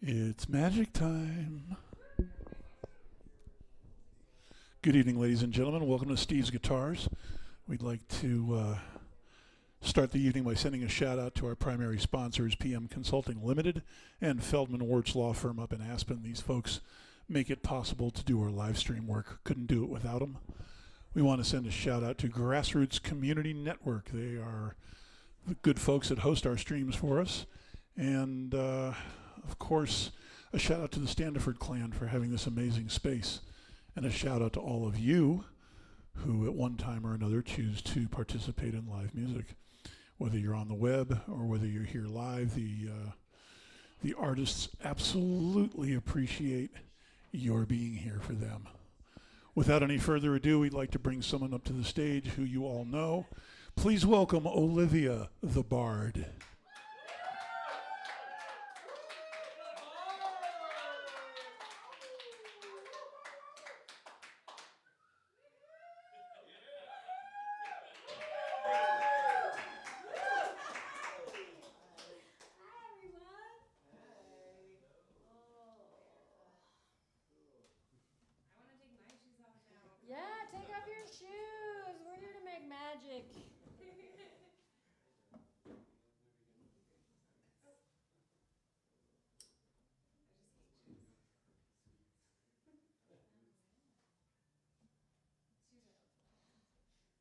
It's magic time. Good evening, ladies and gentlemen. Welcome to Steve's Guitars. We'd like to start the evening by sending a shout out to our primary sponsors, PM Consulting Limited and Feldman Wirtz Law Firm up in Aspen. These folks make it possible to do our live stream work. Couldn't do it without them. We want to send a shout out to GrassRoots Community Network. They are the good folks that host our streams for us. And of course, a shout out to the Standiford clan for having this amazing space. And a shout out to all of you who at one time or another choose to participate in live music. Whether you're on the web or whether you're here live, the artists absolutely appreciate your being here for them. Without any further ado, we'd like to bring someone up to the stage who you all know. Please welcome Olivia the Bard.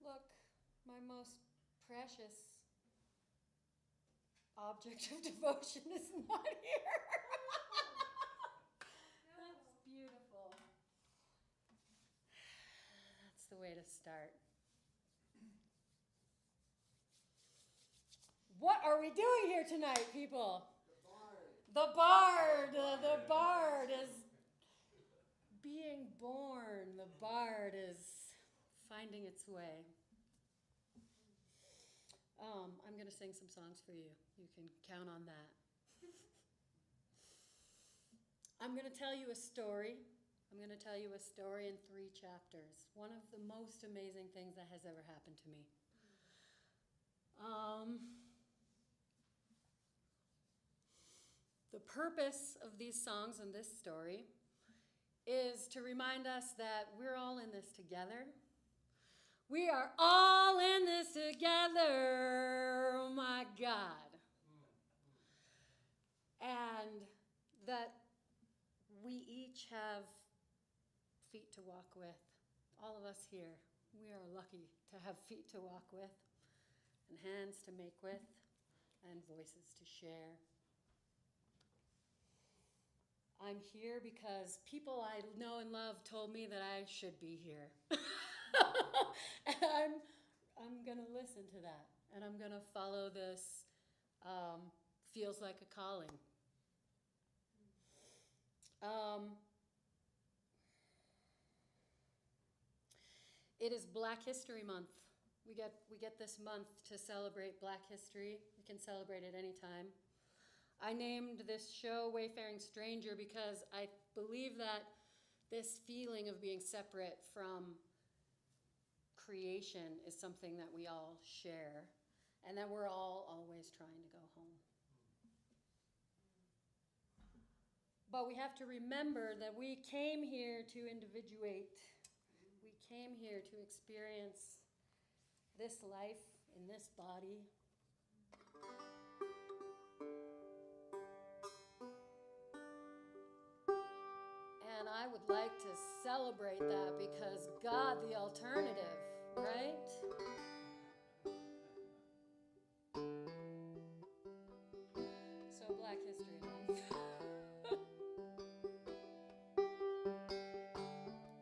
Look, my most precious object of devotion is not here. That's beautiful. That's the way to start. What are we doing here tonight, people? The bard. The bard is being born. The bard is finding its way. I'm going to sing some songs for you. You can count on that. I'm going to tell you a story. I'm going to tell you a story in 3 chapters. One of the most amazing things that has ever happened to me. The purpose of these songs and this story is to remind us that we're all in this together. We are all in this together, oh my God. And that we each have feet to walk with. All of us here, we are lucky to have feet to walk with, and hands to make with, and voices to share. I'm here because people I know and love told me that I should be here. And I'm going to listen to that, and I'm going to follow this feels like a calling. It is Black History Month. We get this month to celebrate Black history. We can celebrate it anytime. I named this show Wayfaring Stranger because I believe that this feeling of being separate from creation is something that we all share, and that we're all always trying to go home. But we have to remember that we came here to individuate. We came here to experience this life in this body. And I would like to celebrate that because God, the alternative, right? So Black History Month.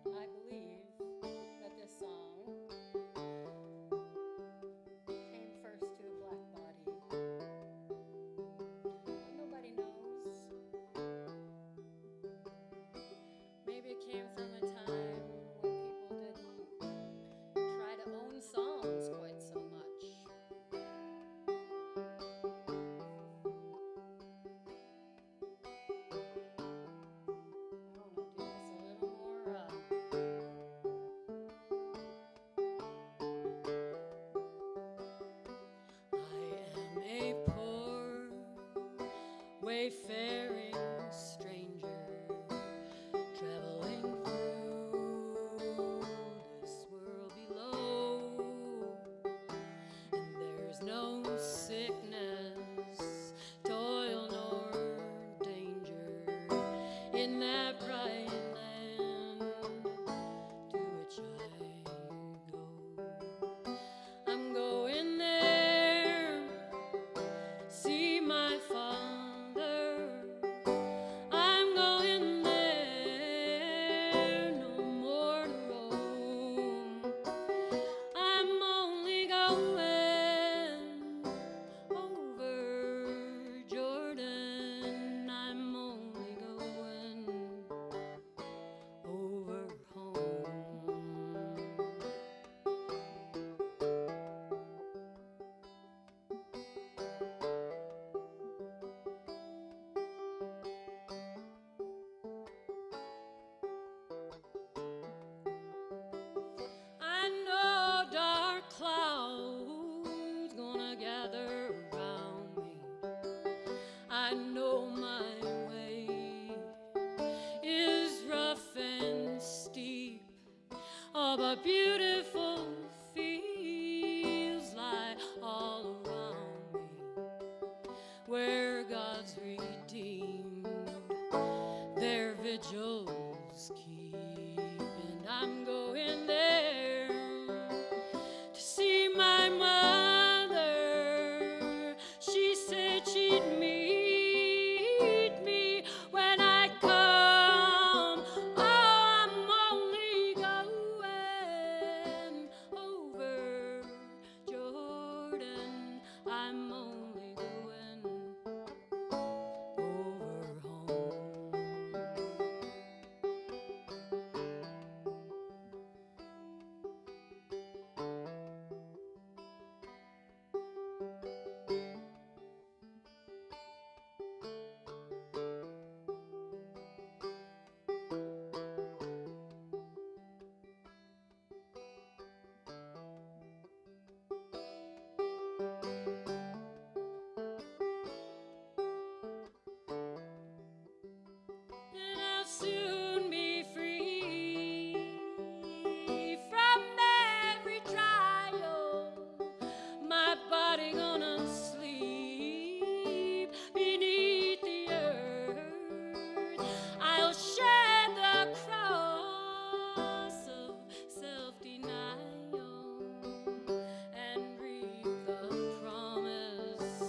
I believe that this song came first to a black body. But nobody knows. Maybe it came from a time when people didn't try to own songs quite so much. where God's redeemed their vigils keep, and I'm going there to see my mother. She said she'd meet me when I come. Oh, I'm only going over Jordan. I'm only going over home. And I'll soon be free from every trial. My body gonna sleep beneath the earth. I'll share the cross of self-denial and reap the promise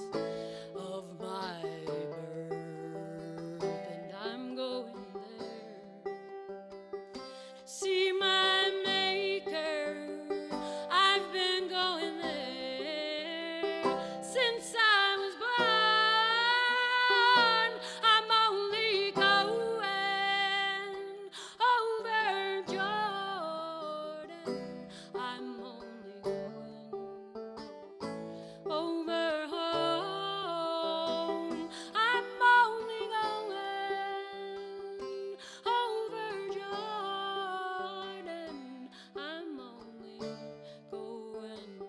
of my birth, and I'm going there. See my maker, I've been going there since I was born. I'm only going over Jordan. I'm only going over home. I'm only going over Jordan. I'm only going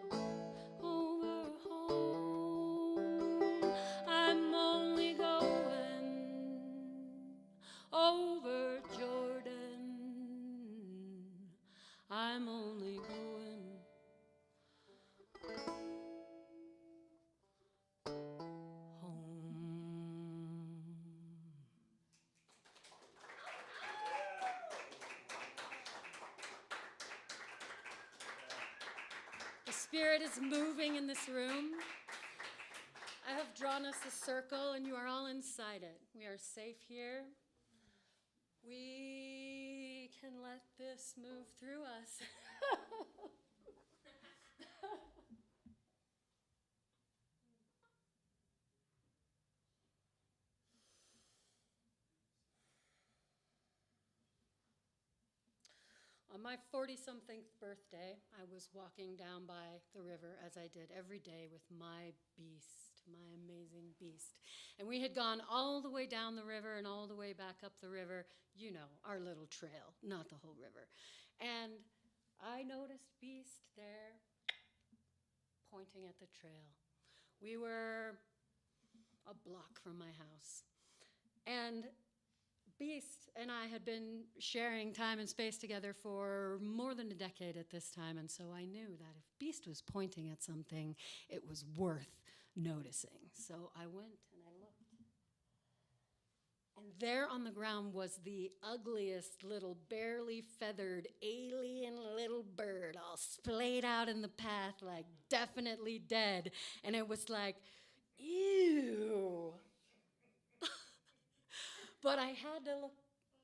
over home. I'm only going over Jordan. I'm only going home. The Spirit is moving in this room. I have drawn us a circle, and you are all inside it. We are safe here. We can let this move through us. On my 40-something birthday, I was walking down by the river, as I did every day, with my beast, my amazing beast. And we had gone all the way down the river and all the way back up the river, you know, our little trail, not the whole river. And I noticed Beast there, pointing at the trail. We were a block from my house. And Beast and I had been sharing time and space together for more than a decade at this time, and so I knew that if Beast was pointing at something, it was worth noticing. So I went and I looked. And there on the ground was the ugliest little barely feathered alien little bird, all splayed out in the path like definitely dead. And it was like, ew. But I had to look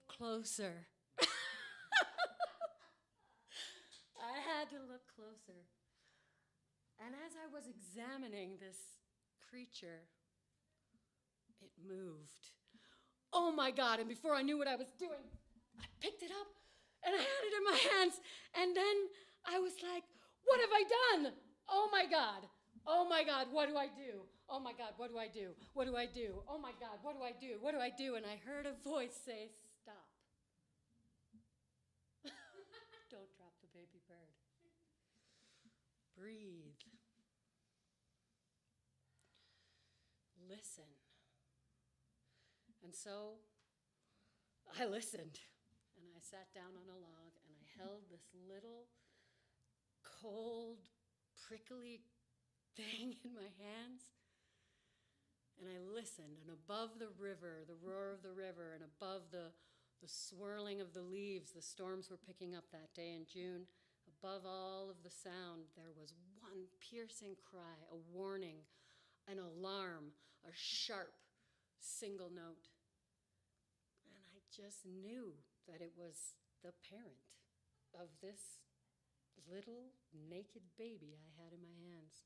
closer. I had to look closer. And as I was examining this creature, it moved. Oh my God, and before I knew what I was doing, I picked it up and I had it in my hands. And then I was like, what have I done? Oh my God, what do I do? Oh my God, what do I do? What do I do? Oh my God, what do I do? What do I do? And I heard a voice say, stop. Don't drop the baby bird. Breathe. Listen. And so I listened, and I sat down on a log, and I held this little cold, prickly thing in my hands, and I listened, and above the river, the roar of the river, and above the swirling of the leaves the storms were picking up that day in June, above all of the sound, there was one piercing cry, a warning, an alarm, a sharp single note. And I just knew that it was the parent of this little naked baby I had in my hands.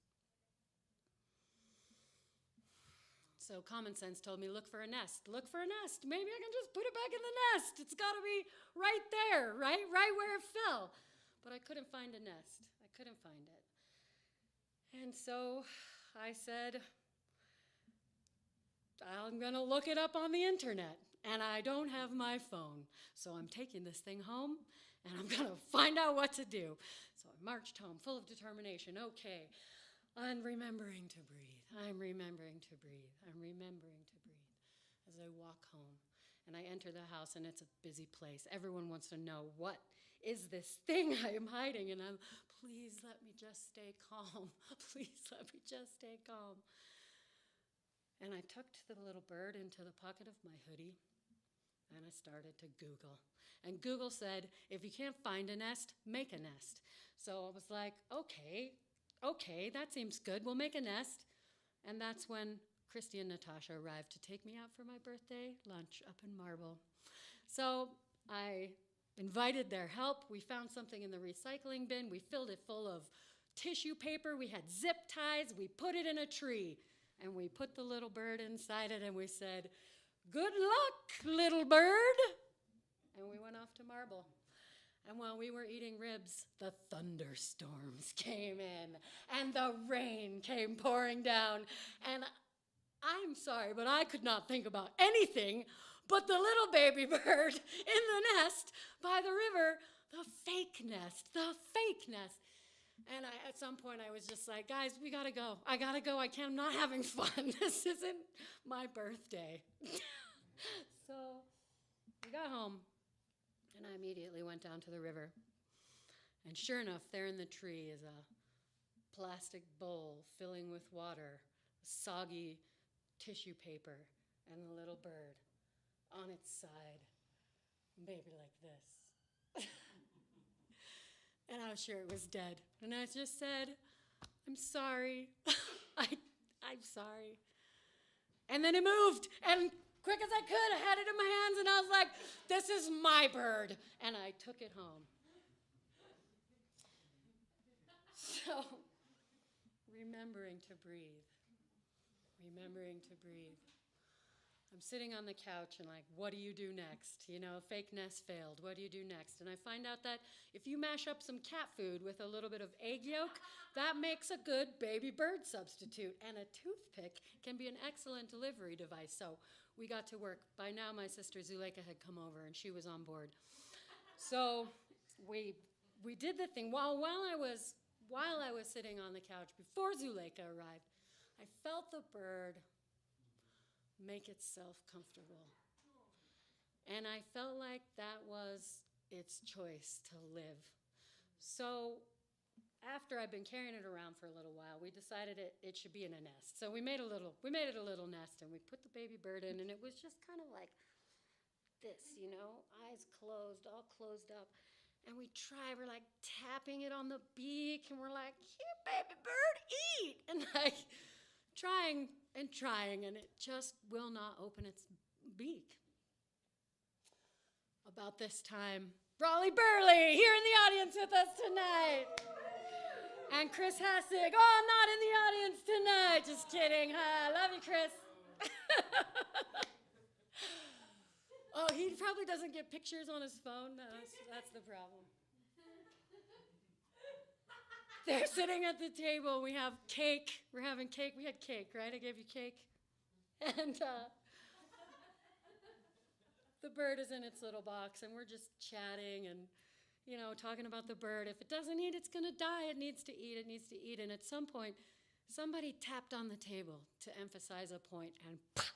So common sense told me, look for a nest. Look for a nest. Maybe I can just put it back in the nest. It's got to be right there, right where it fell. But I couldn't find a nest. I couldn't find it. And so I said, I'm going to look it up on the internet. And I don't have my phone. So I'm taking this thing home, and I'm going to find out what to do. So I marched home full of determination. Okay, I'm remembering to breathe. I'm remembering to breathe. I'm remembering to breathe as I walk home. And I enter the house, and it's a busy place. Everyone wants to know, what is this thing I am hiding? And I'm, please let me just stay calm. Please let me just stay calm. And I tucked the little bird into the pocket of my hoodie, and I started to Google. And Google said, if you can't find a nest, make a nest. So I was like, okay, that seems good. We'll make a nest. And that's when Christy and Natasha arrived to take me out for my birthday lunch up in Marble. So I invited their help. We found something in the recycling bin. We filled it full of tissue paper. We had zip ties. We put it in a tree. And we put the little bird inside it, and we said, good luck, little bird. And we went off to Marble. And while we were eating ribs, the thunderstorms came in, and the rain came pouring down. And I'm sorry, but I could not think about anything but the little baby bird in the nest by the river, the fake nest. And at some point, I was just like, guys, we gotta go. I gotta go. I'm not having fun. This isn't my birthday. So we got home. And I immediately went down to the river. And sure enough, there in the tree is a plastic bowl filling with water, soggy tissue paper, and a little bird on its side, maybe like this. And I was sure it was dead. And I just said, I'm sorry. I'm sorry. And then it moved, and quick as I could, I had it in my hands, and I was like, this is my bird. And I took it home. So, remembering to breathe. Remembering to breathe. I'm sitting on the couch and like, what do you do next? You know, fake nest failed. What do you do next? And I find out that if you mash up some cat food with a little bit of egg yolk, that makes a good baby bird substitute. And a toothpick can be an excellent delivery device. So we got to work. By now, my sister Zuleika had come over, and she was on board. So we did the thing. While I was sitting on the couch before Zuleika arrived, I felt the bird make itself comfortable. And I felt like that was its choice to live. So after I'd been carrying it around for a little while, we decided it should be in a nest. So we made it a little nest, and we put the baby bird in, and it was just kind of like this, you know, eyes closed, all closed up. And we're like tapping it on the beak, and we're like, here, baby bird, eat. And like trying, and it just will not open its beak. About this time, Brawley Burley here in the audience with us tonight. And Chris Hassig, not in the audience tonight. Just kidding. Hi, love you, Chris. Oh, he probably doesn't get pictures on his phone. No, that's the problem. They're sitting at the table. We have cake. We're having cake. We had cake, right? I gave you cake. And the bird is in its little box, and we're just chatting and, you know, talking about the bird. If it doesn't eat, it's going to die. It needs to eat. It needs to eat. And at some point, somebody tapped on the table to emphasize a point, and pop,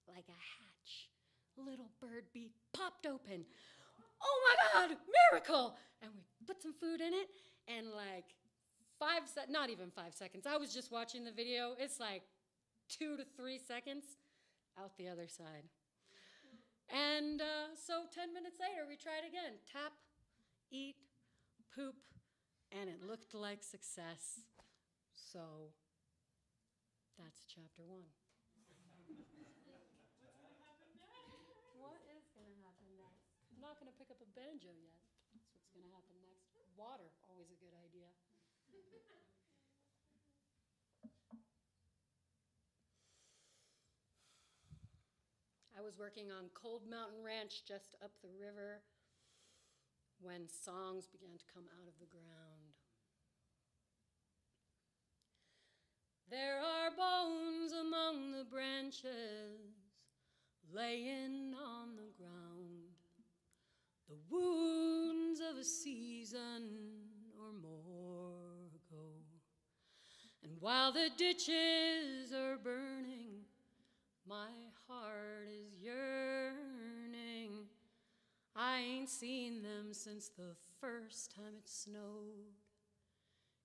like a hatch, little bird beak popped open. Oh my God, miracle! And we put some food in it, and like not even 5 seconds. I was just watching the video. It's like 2 to 3 seconds. out the other side. And so 10 minutes later, we tried again. Tap, eat, poop, and it looked like success. So that's chapter 1. What is going to happen next? I'm not going to pick up a banjo yet. That's what's going to happen next. Water, always a good idea. I was working on Cold Mountain Ranch just up the river when songs began to come out of the ground. There are bones among the branches, laying on the ground, the wounds of a season or more ago. And while the ditches are burning, my heart is yearning. I ain't seen them since the first time it snowed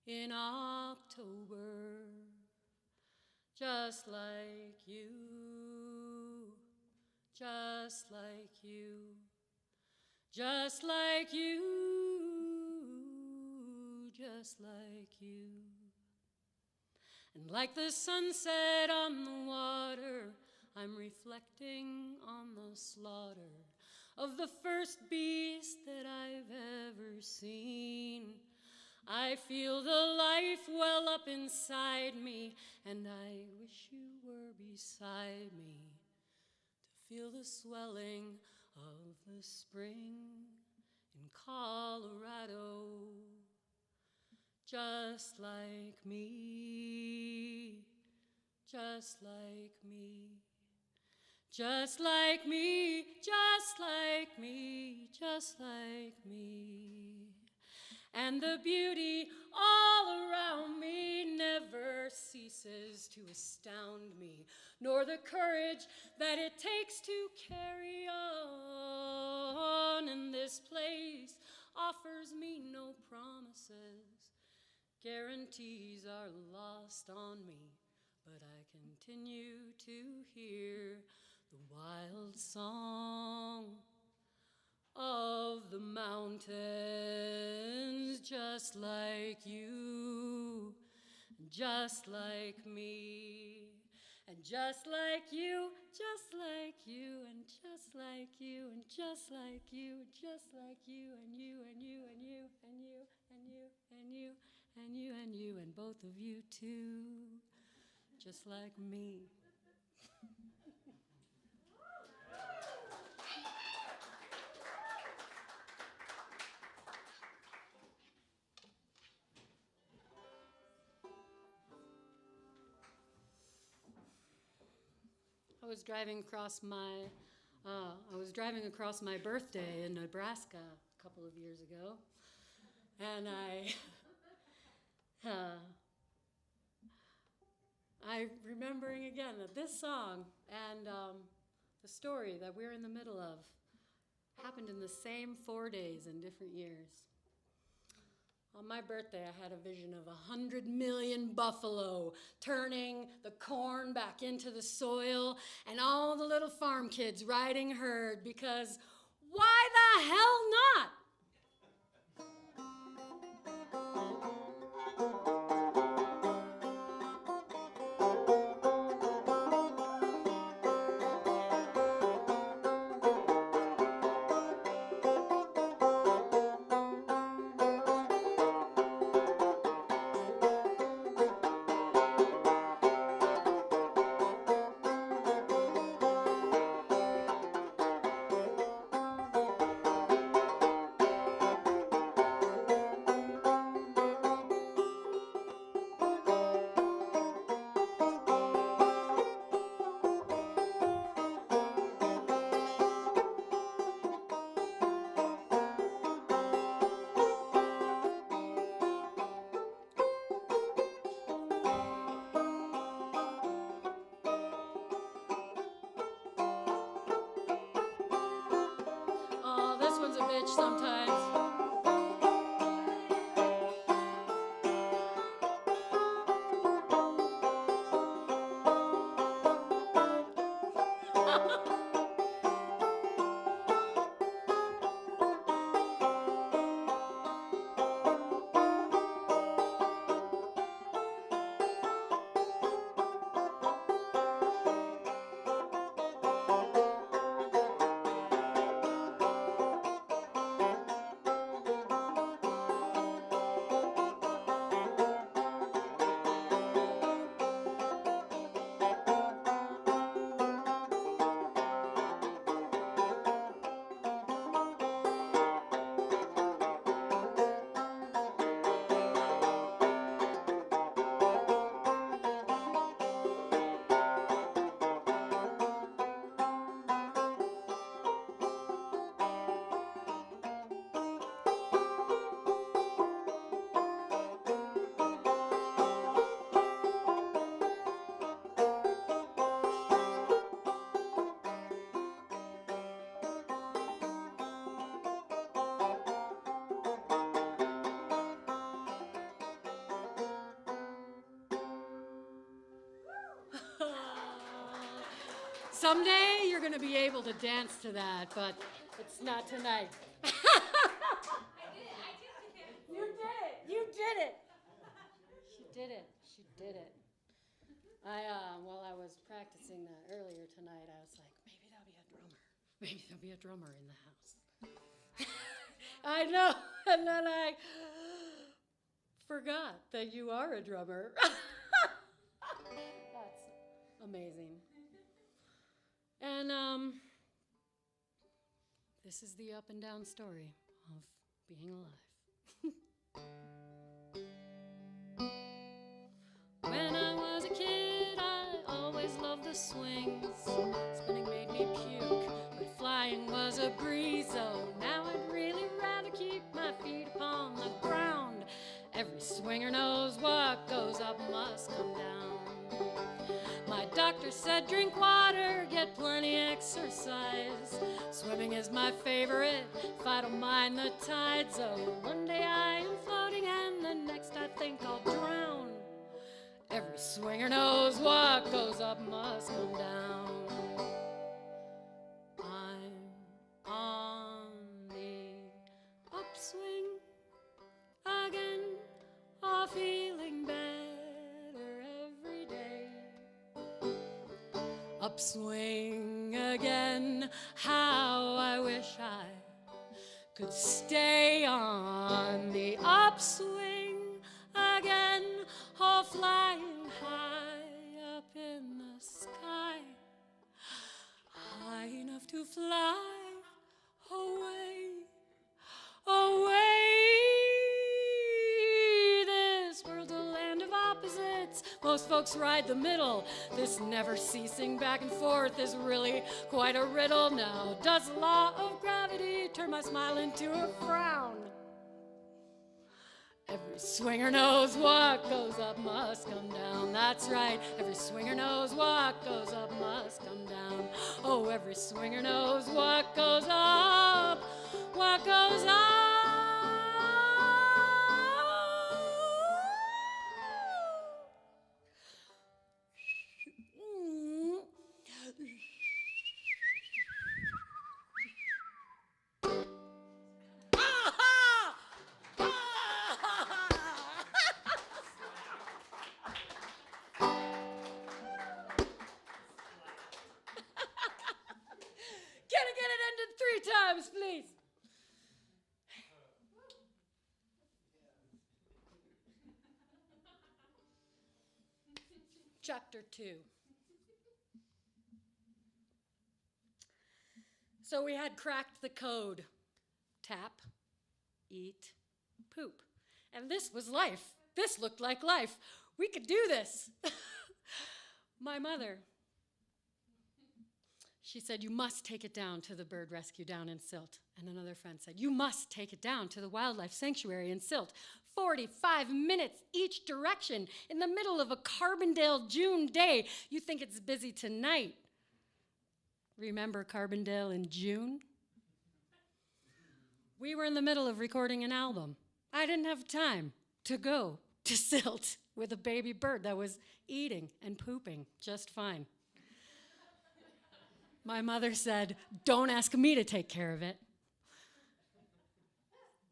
in October. Just like you, just like you, just like you, just like you. And like the sunset on the water, I'm reflecting on the slaughter of the first beast that I've ever seen. I feel the life well up inside me, and I wish you were beside me to feel the swelling of the spring in Colorado. Just like me, just like me, just like me, just like me, just like me. And the beauty all around me never ceases to astound me, nor the courage that it takes to carry on. And this place offers me no promises. Guarantees are lost on me, but I continue to hear the wild song of the mountains, just like you, just like me, and just like you, just like you, and just like you, and just like you, and just like you, and you, and you, and you, and you, and you, and you, and you, and you, and both of you too, just like me. I was driving across my birthday in Nebraska a couple of years ago, and I'm remembering again that this song and the story that we're in the middle of happened in the same 4 days in different years. On my birthday, I had a vision of 100 million buffalo turning the corn back into the soil and all the little farm kids riding herd, because why the hell not? Oh, this one's a bitch sometimes. Someday you're going to be able to dance to that, but it's not tonight. You did it. You did it. She did it. She did it. While I was practicing that earlier tonight, I was like, maybe there'll be a drummer. Maybe there'll be a drummer in the house. I know. And then I forgot that you are a drummer. That's amazing. And this is the up and down story of being alive. When I was a kid, I always loved the swings. Spinning made me puke, but flying was a breeze. So now I'd really rather keep my feet upon the ground. Every swinger knows what goes up must come down. My doctor said drink water, get plenty exercise. Swimming is my favorite, if I don't mind the tides. So one day I am floating and the next I think I'll drown. Every swinger knows what goes up must come down. I'm on the upswing again, all feeling better every day. Upswing again, how I wish I could stay on the upswing again, all flying high up in the sky, high enough to fly away, away. This world's a land of opposites. Most folks ride the middle. This never-ceasing back and forth is really quite a riddle. Now, does the law of gravity turn my smile into a frown? Every swinger knows what goes up must come down. That's right, every swinger knows what goes up must come down. Oh, every swinger knows what goes up, what goes up. Times, please. Chapter 2. So we had cracked the code. Tap, eat, poop. And this was life. This looked like life. We could do this. My mother, she said, you must take it down to the bird rescue down in Silt. And another friend said, you must take it down to the wildlife sanctuary in Silt. 45 minutes each direction in the middle of a Carbondale June day. You think it's busy tonight. Remember Carbondale in June? We were in the middle of recording an album. I didn't have time to go to Silt with a baby bird that was eating and pooping just fine. My mother said, "Don't ask me to take care of it."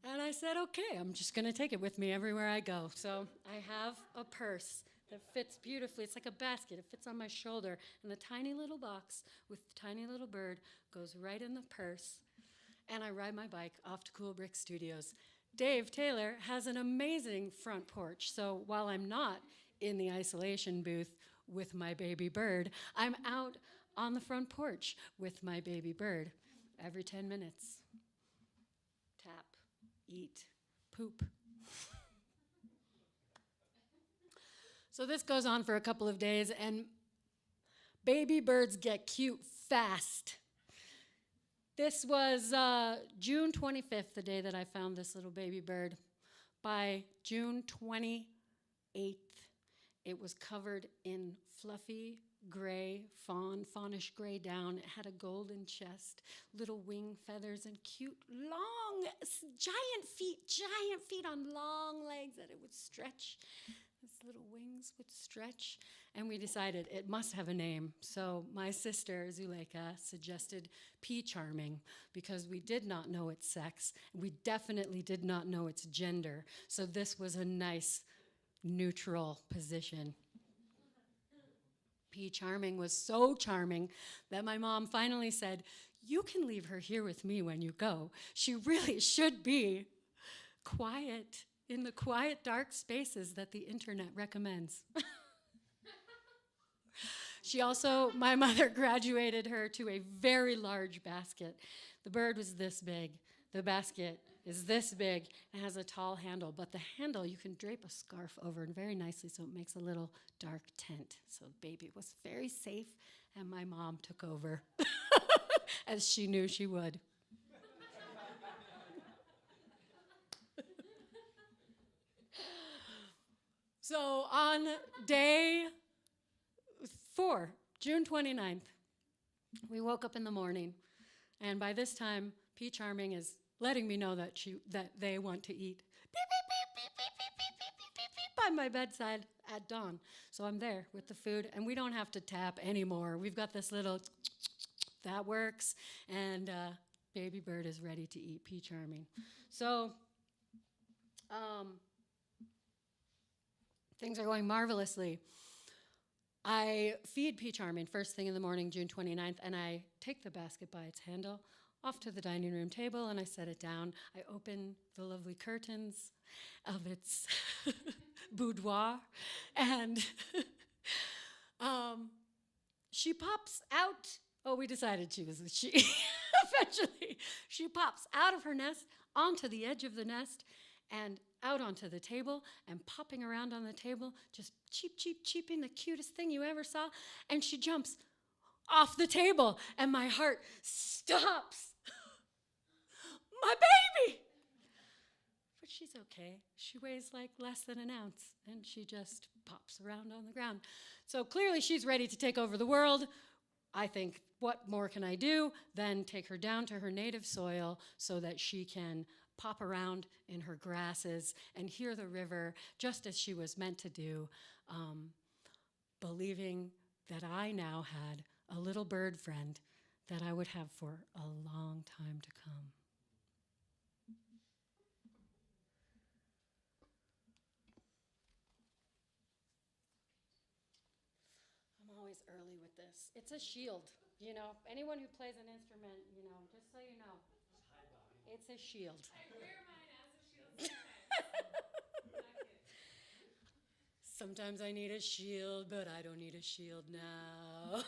And I said, okay, I'm just going to take it with me everywhere I go. So I have a purse that fits beautifully. It's like a basket. It fits on my shoulder. And the tiny little box with the tiny little bird goes right in the purse. And I ride my bike off to Cool Brick Studios. Dave Taylor has an amazing front porch. So while I'm not in the isolation booth with my baby bird, I'm out on the front porch with my baby bird every 10 minutes. Tap, eat, poop. So this goes on for a couple of days, and baby birds get cute fast. This was June 25th, the day that I found this little baby bird. By June 28th, it was covered in fluffy gray, fawnish gray down. It had a golden chest, little wing feathers, and cute, long, giant feet on long legs that it would stretch. Its little wings would stretch. And we decided it must have a name. So my sister, Zuleika, suggested P. Charming, because we did not know its sex. We definitely did not know its gender. So this was a nice, neutral position. P. Charming was so charming that my mom finally said, "You can leave her here with me when you go. She really should be quiet in the quiet, dark spaces that the internet recommends." My mother graduated her to a very large basket. The bird was this big. The basket is this big and has a tall handle, but the handle you can drape a scarf over and very nicely, so it makes a little dark tent. So the baby was very safe, and my mom took over, as she knew she would. So on day 4, June 29th, we woke up in the morning, and by this time, P. Charming is letting me know that they want to eat. Beep, beep, beep, beep, beep, beep, beep, beep, beep, beep, by my bedside at dawn. So I'm there with the food, and we don't have to tap anymore. We've got this little that works, and baby bird is ready to eat P. Charming. So things are going marvelously. I feed P. Charming first thing in the morning, June 29th, and I take the basket by its handle off to the dining room table, and I set it down. I open the lovely curtains of its boudoir, and she pops out. Oh, we decided she was a she. Eventually, she pops out of her nest onto the edge of the nest and out onto the table and popping around on the table, just cheeping, the cutest thing you ever saw. And she jumps off the table, and my heart stops. My baby! But she's okay. She weighs like less than an ounce, and she just pops around on the ground. So clearly she's ready to take over the world. I think, what more can I do than take her down to her native soil so that she can pop around in her grasses and hear the river just as she was meant to do, believing that I now had a little bird friend that I would have for a long time to come. I'm always early with this. It's a shield, you know. Anyone who plays an instrument, you know, just so you know, it's a shield. I wear mine as a shield sometimes. Sometimes I need a shield, but I don't need a shield now.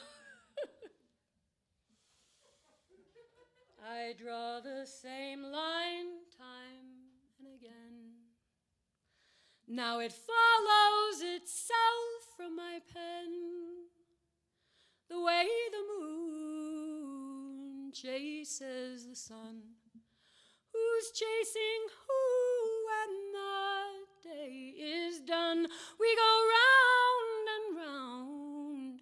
I draw the same line time and again. Now it follows itself from my pen, the way the moon chases the sun. Who's chasing who when the day is done? We go round and round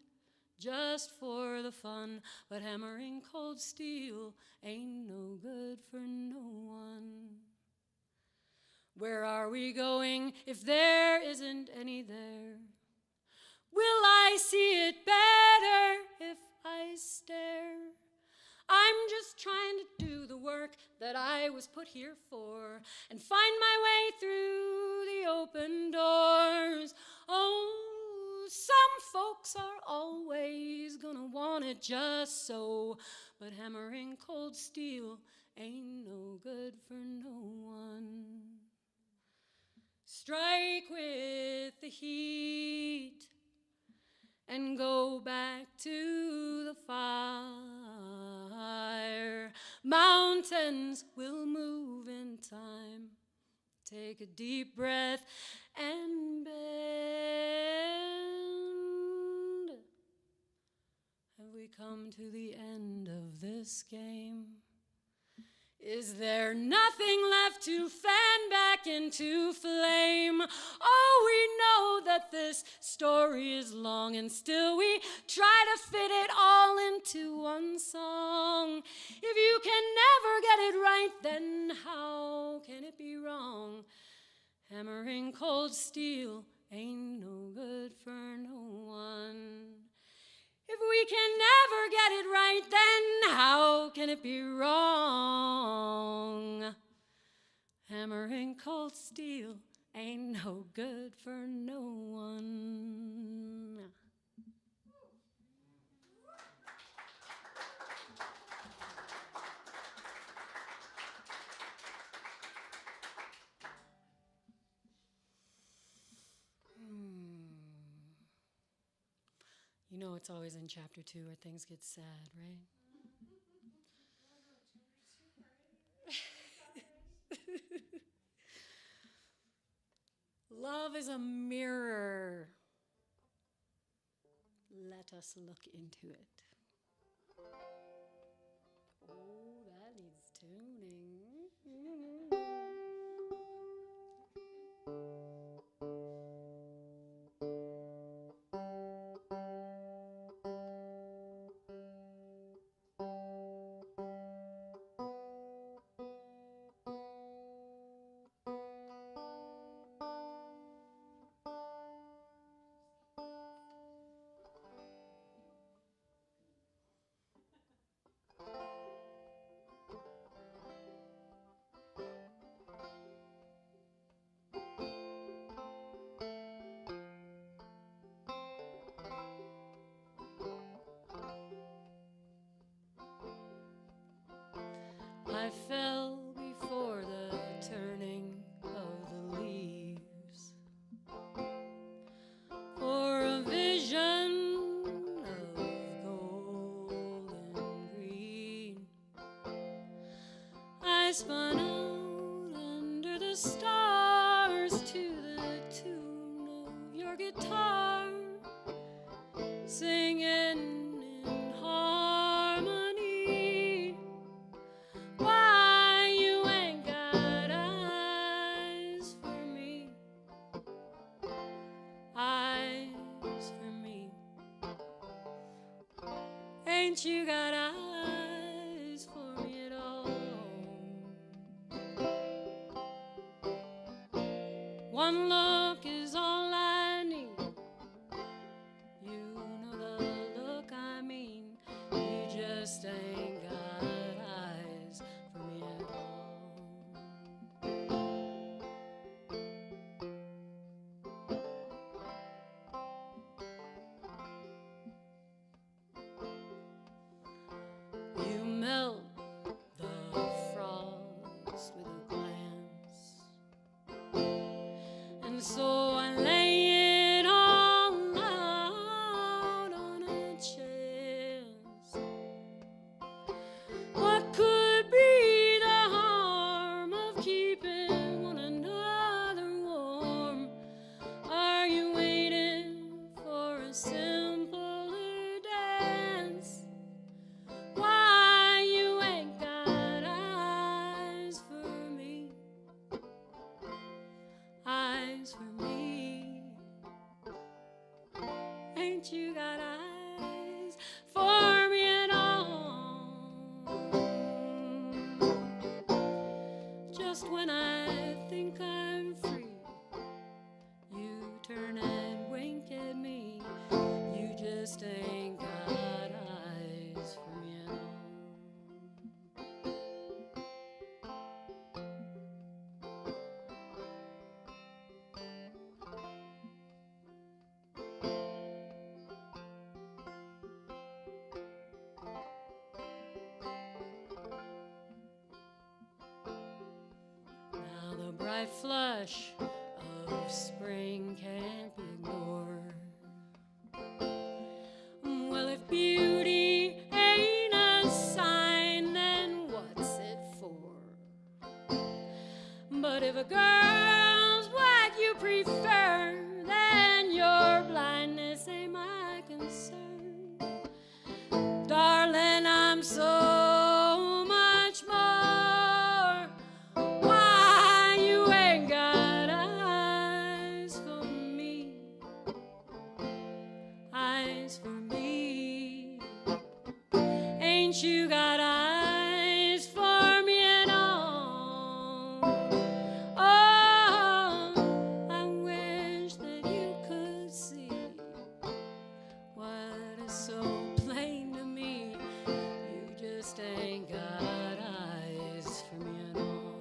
just for the fun, but hammering cold steel ain't no good for no one. Where are we going if there isn't any there? Will I see it better if I stare? I was put here for, and find my way through the open doors. Oh, some folks are always gonna want it just so, but hammering cold steel ain't no good for no one. Strike with the heat and go back to the fire. Mountains will move in time. Take a deep breath and bend. Have we come to the end of this game? Is there nothing left to fan back into flame? Oh, we know that this story is long, and still we try to fit it all into one song. If you can never get it right, then how can it be wrong? Hammering cold steel ain't no good for no one. If we can never get it right, then how can it be wrong? Hammering cold steel ain't no good for no one. You know it's always in chapter 2 where things get sad, right? Love is a mirror. Let us look into it. Oh, that needs tuning. I fell before the turning of the leaves for a vision of gold and green. I spun out under the stars to the tune of your guitar, singing in harmony. Why you ain't got eyes for me? Eyes for me. Ain't you got eyes for me at all? One look is all I need. You know the look I mean. You just ain't got eyes for me at all. You melt the frost with a glance, and so I lay it all out on a chance. What could be the harm of keeping one another warm? Are you waiting for a simpler dance? Why you ain't got eyes for me? Eyes for me. Ain't you got eyes for me at all? Just when I think I'm free, you turn and wink at me. You just ain't got eyes for me at all. bright flush of spring can't be ignored. Well, if beauty ain't a sign, then what's it for? But if a girl's what you prefer, then your blindness ain't my concern. Darling, I'm so much more. Why you ain't got eyes for me? Eyes for me. Ain't you got eyes for me at all? Oh, I wish that you could see what is so plain to me. You just ain't got eyes for me at all.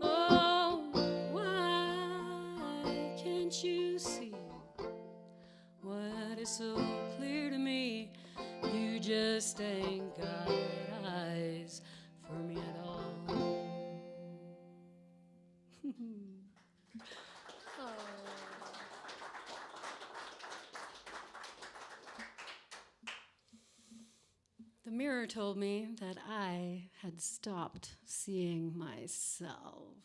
Oh, why can't you see what is so clear to me? You just ain't got eyes for me at all. Oh. The mirror told me that I had stopped seeing myself.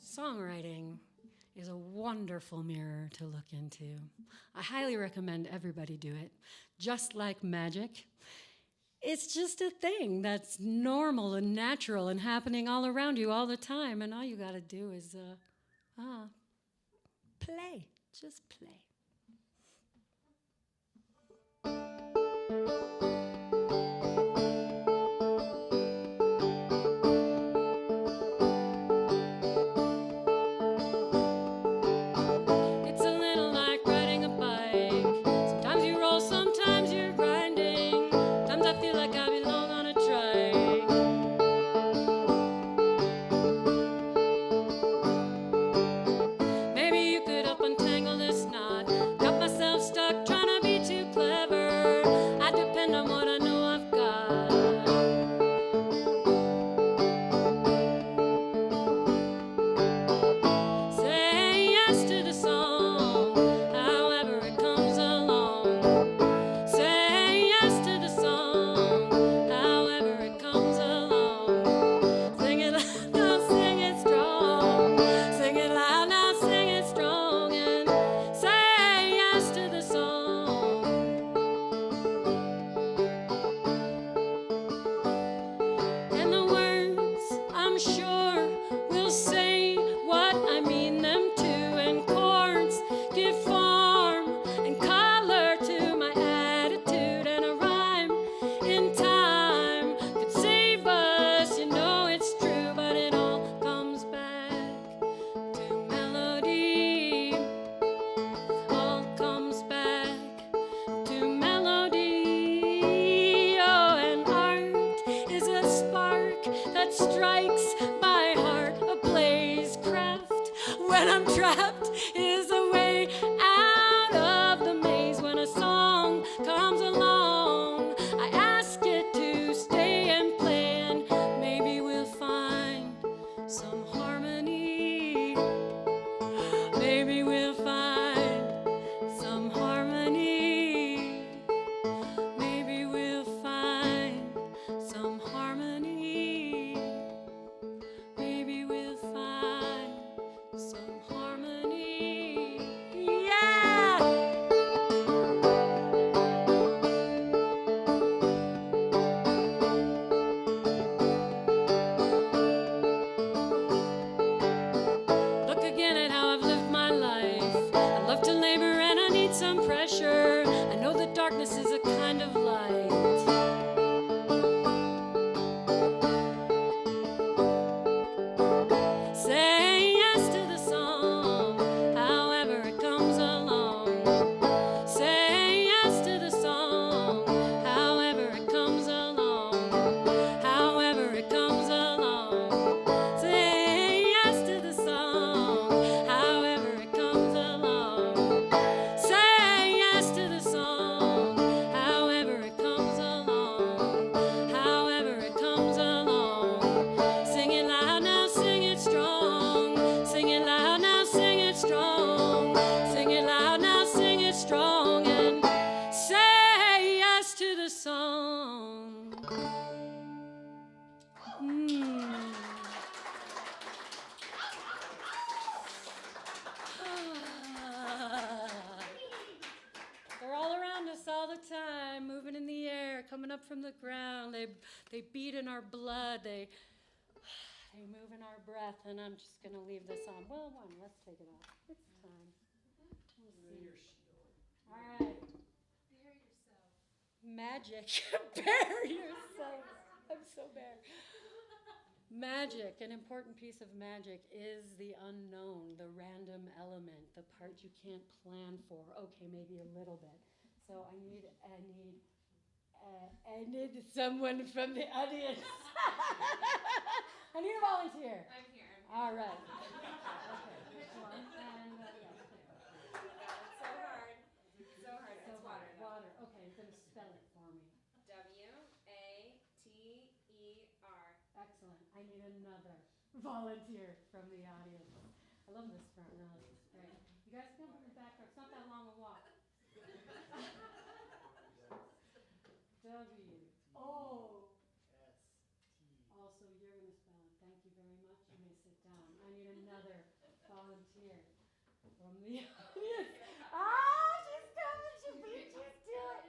Songwriting is a wonderful mirror to look into. I highly recommend everybody do it. Just like magic, it's just a thing that's normal and natural and happening all around you all the time, and all you gotta do is play, just play. However it comes along. around us all the time, moving in the air, coming up from the ground. They beat in our blood. They move in our breath. And I'm just going to leave this on. Well, let's take it off. It's time. We'll see. All right. Bury yourself. Magic. Bury yourself. I'm so bare. Magic, an important piece of magic is the unknown, the random element, the part you can't plan for. Okay, maybe a little bit. So I need someone from the audience. I need a volunteer. I'm here. All right. Okay, this one. And yeah. It's so hard. So hard. So It's water. though. water. Okay, you're gonna spell it for me. W-A-T-E-R. Excellent. I need another volunteer from the audience. I love this front row. This is great. You guys come from the back row. It's not that long a walk. W-O-S-T. Also, you're going to spell it. Thank you very much. You may sit down. I need another volunteer from the audience. She's coming. She beat you to it.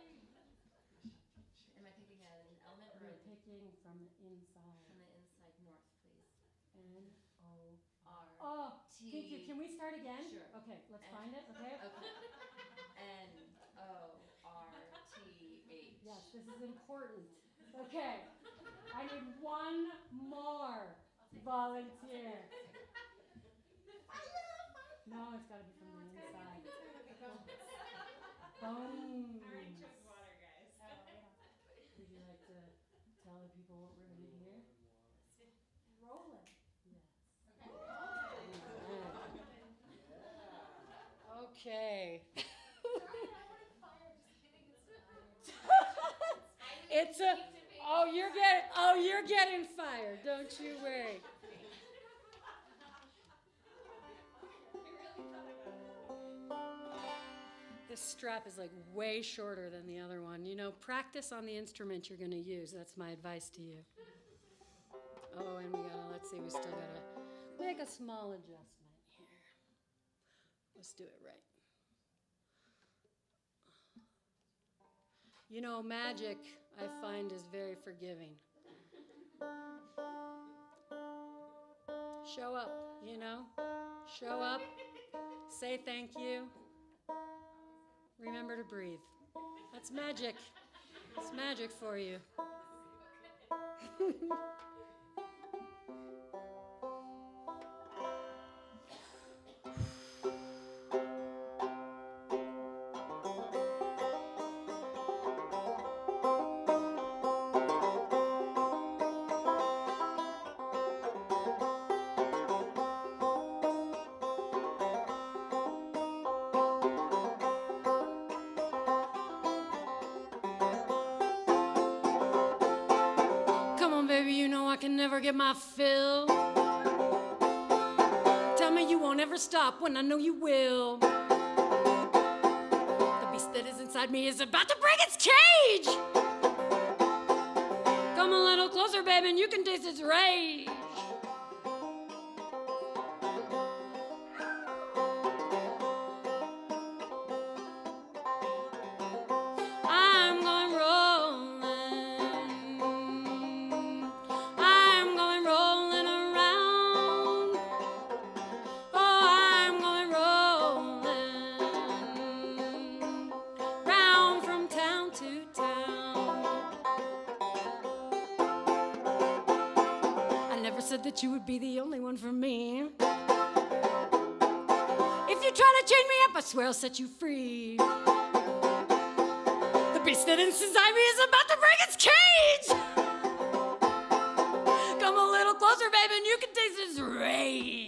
Am I picking an element or We're picking from the inside. from the inside north, please? N-O. R. Oh, T. thank you. Can we start again? Sure. Okay, let's find it, okay? Okay. N-O-R-T-H. Yes, this is important. Okay, I need one more volunteer. No, it's gotta be from the inside. I Boom. already chose water, guys. Would you like to tell the people what we're gonna hear? Roll it. Yes. Okay. It's a. You're getting fired. Don't you worry. This strap is like way shorter than the other one. You know, practice on the instrument you're going to use. That's my advice to you. Oh, and let's see, we still gotta make a small adjustment here. Let's do it right. You know, magic, I find, is very forgiving. Show up, you know? Show up, say thank you. Remember to breathe. That's magic. It's magic for you. Can never get my fill. Tell me you won't ever stop when I know you will. The beast that is inside me is about to break its cage. Come a little closer, baby, and you can taste its rage. That you would be the only one for me. If you try to chain me up, I swear I'll set you free. The beast that is inside me is about to break its cage. Come a little closer, baby, and you can taste its rage.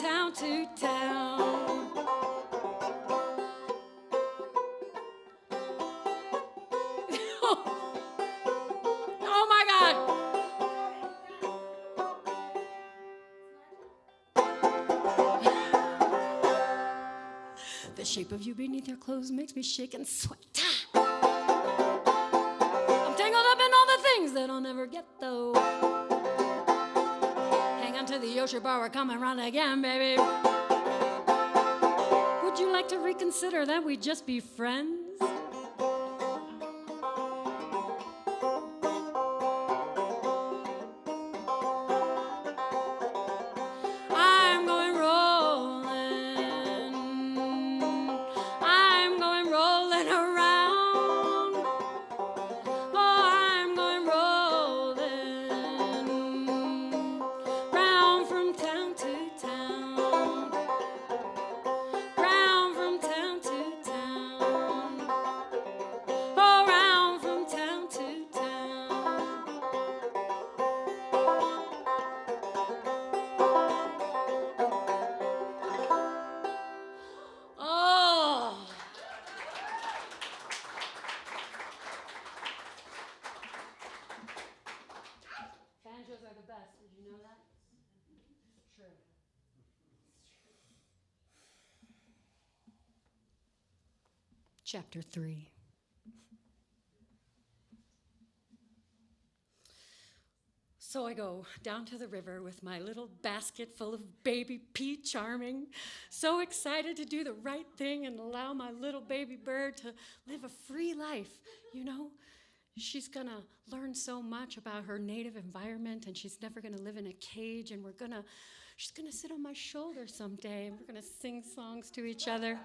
Town to town. The shape of you beneath your clothes makes me shake and sweat. I'm tangled up in all the things that I'll never get, though. Hang on to the Yoshi bar, we're coming round again, baby. Would you like to reconsider that we just be friends? I'm going rolling. I'm going rolling around. Oh, I'm going rolling round from town to town. Round from town to town. Oh, round from town to town. Oh. Banjos are the best. Did you know that? True. Chapter 3. So I go down to the river with my little basket full of baby pea charming, so excited to do the right thing and allow my little baby bird to live a free life, you know? She's gonna learn so much about her native environment, and she's never gonna live in a cage, and she's gonna sit on my shoulder someday, and we're gonna sing songs to each other.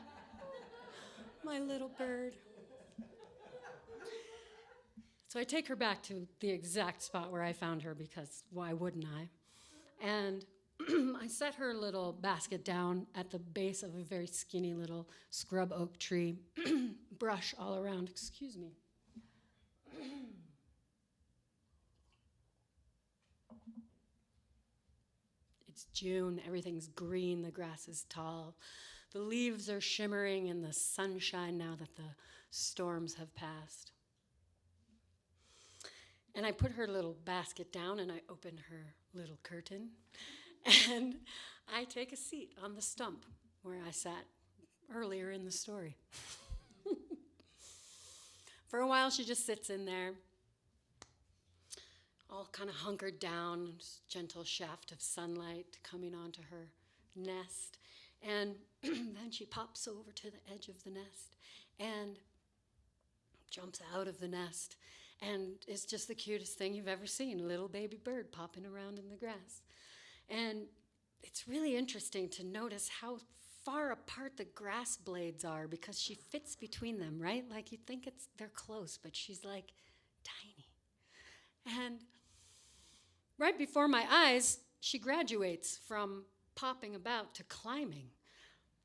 My little bird. So I take her back to the exact spot where I found her, because why wouldn't I? And I set her little basket down at the base of a very skinny little scrub oak tree, brush all around, excuse me. It's June, everything's green, the grass is tall. The leaves are shimmering in the sunshine now that the storms have passed. And I put her little basket down and I open her little curtain and I take a seat on the stump where I sat earlier in the story. For a while she just sits in there, all kind of hunkered down, just gentle shaft of sunlight coming onto her nest. And then she pops over to the edge of the nest and jumps out of the nest. And it's just the cutest thing you've ever seen, a little baby bird popping around in the grass. And it's really interesting to notice how far apart the grass blades are, because she fits between them, right? Like you'd think they're close, but she's like tiny. And right before my eyes, she graduates from popping about to climbing.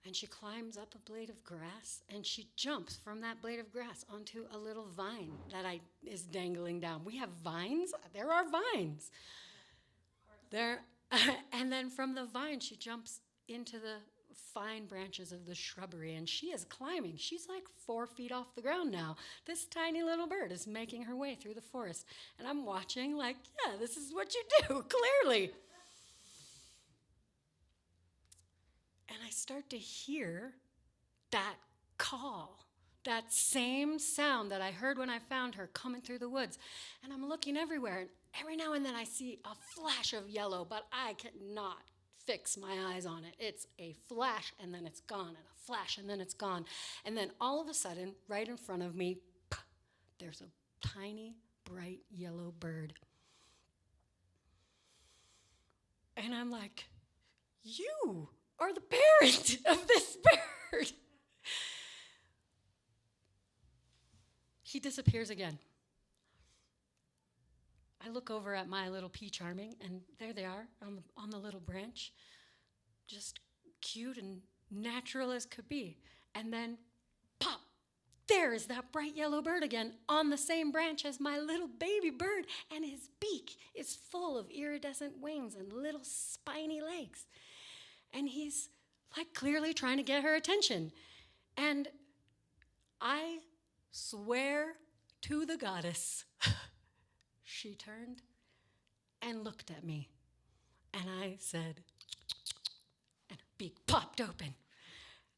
And she climbs up a blade of grass, and she jumps from that blade of grass onto a little vine that is dangling down. We have vines? There are vines. And then from the vine, she jumps into the fine branches of the shrubbery, and she is climbing. She's like 4 feet off the ground now. This tiny little bird is making her way through the forest. And I'm watching like, yeah, this is what you do, clearly. And I start to hear that call, that same sound that I heard when I found her coming through the woods. And I'm looking everywhere, and every now and then I see a flash of yellow, but I cannot fix my eyes on it. It's a flash, and then it's gone, and a flash, and then it's gone. And then all of a sudden, right in front of me, there's a tiny, bright yellow bird. And I'm like, you are the parent of this bird. He disappears again. I look over at my little pea charming, and there they are on the little branch, just cute and natural as could be. And then, pop, there is that bright yellow bird again on the same branch as my little baby bird, and his beak is full of iridescent wings and little spiny legs. And he's like clearly trying to get her attention. And I swear to the goddess, she turned and looked at me. And I said, and her beak popped open.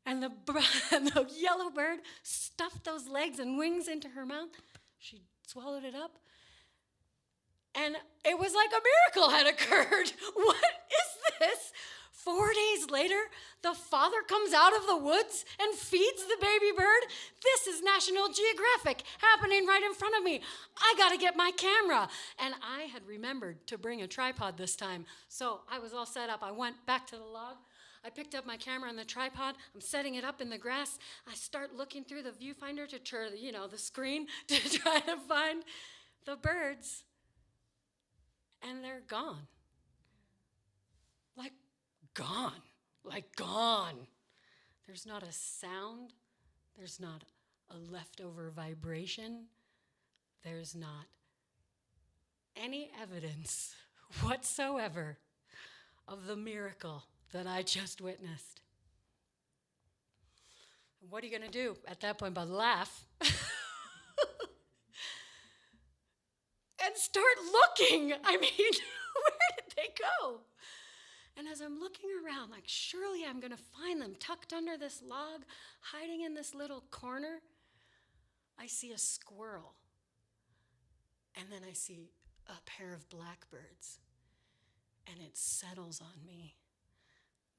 And and the yellow bird stuffed those legs and wings into her mouth. She swallowed it up. And it was like a miracle had occurred. What is this? 4 days later, the father comes out of the woods and feeds the baby bird. This is National Geographic happening right in front of me. I got to get my camera. And I had remembered to bring a tripod this time. So I was all set up. I went back to the log. I picked up my camera and the tripod. I'm setting it up in the grass. I start looking through the viewfinder to turn, the screen to try to find the birds. And they're gone. Like gone. There's not a sound. There's not a leftover vibration. There's not any evidence whatsoever of the miracle that I just witnessed. What are you going to do at that point but laugh? And start looking. I mean, where did they go? And as I'm looking around, like, surely I'm going to find them tucked under this log, hiding in this little corner, I see a squirrel. And then I see a pair of blackbirds. And it settles on me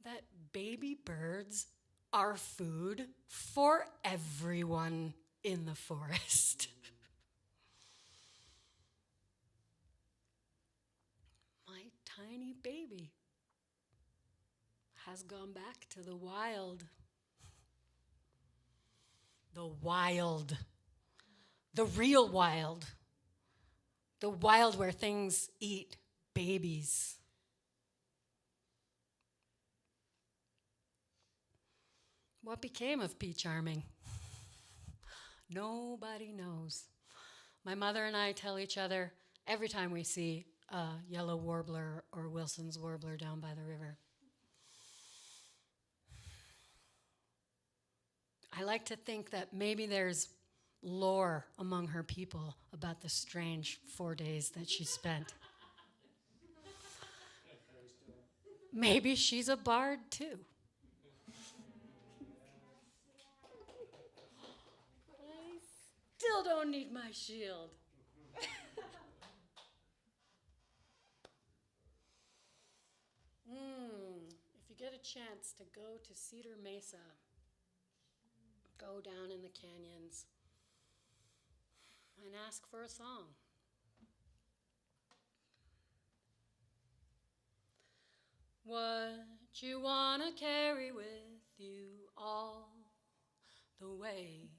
that baby birds are food for everyone in the forest. My tiny baby has gone back to the wild. The wild. The real wild. The wild where things eat babies. What became of P. Charming? Nobody knows. My mother and I tell each other every time we see a yellow warbler or Wilson's warbler down by the river. I like to think that maybe there's lore among her people about the strange 4 days that she spent. Maybe she's a bard too. I still don't need my shield. If you get a chance to go to Cedar Mesa, go down in the canyons and ask for a song. What you wanna carry with you all the way?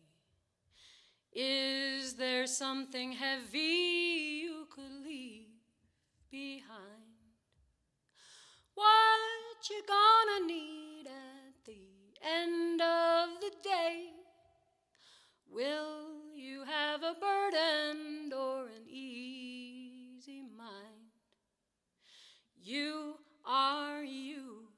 Is there something heavy you could leave behind? What you gonna need at the end of the day? Will you have a burden or an easy mind? You are you,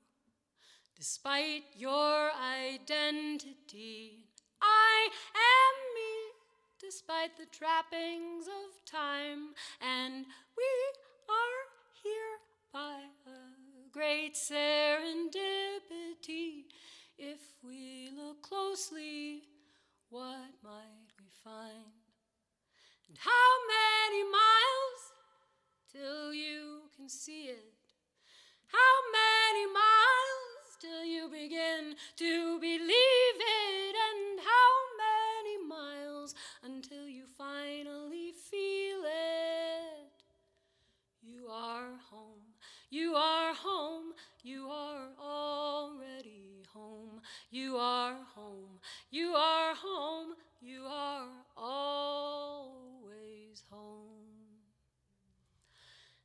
despite your identity. I am me, despite the trappings of time. And we are here by a great serendipity. If we look closely, what might we find? And how many miles till you can see it? How many miles till you begin to believe it? And how many miles until you finally feel it? You are home, you are home, you are already home. You are home, you are home, you are always home.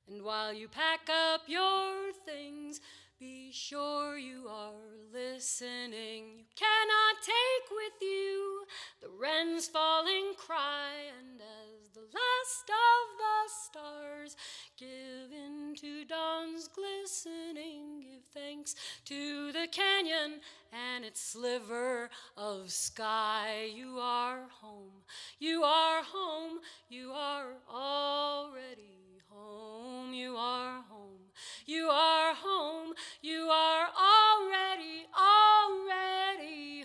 And while you pack up your things, be sure you are listening. You cannot take with you the wren's falling cry, and as the last of the stars give into dawn's glistening, give thanks to the canyon and its sliver of sky. You are home, you are home, you are already home. You are home, you are home, you are already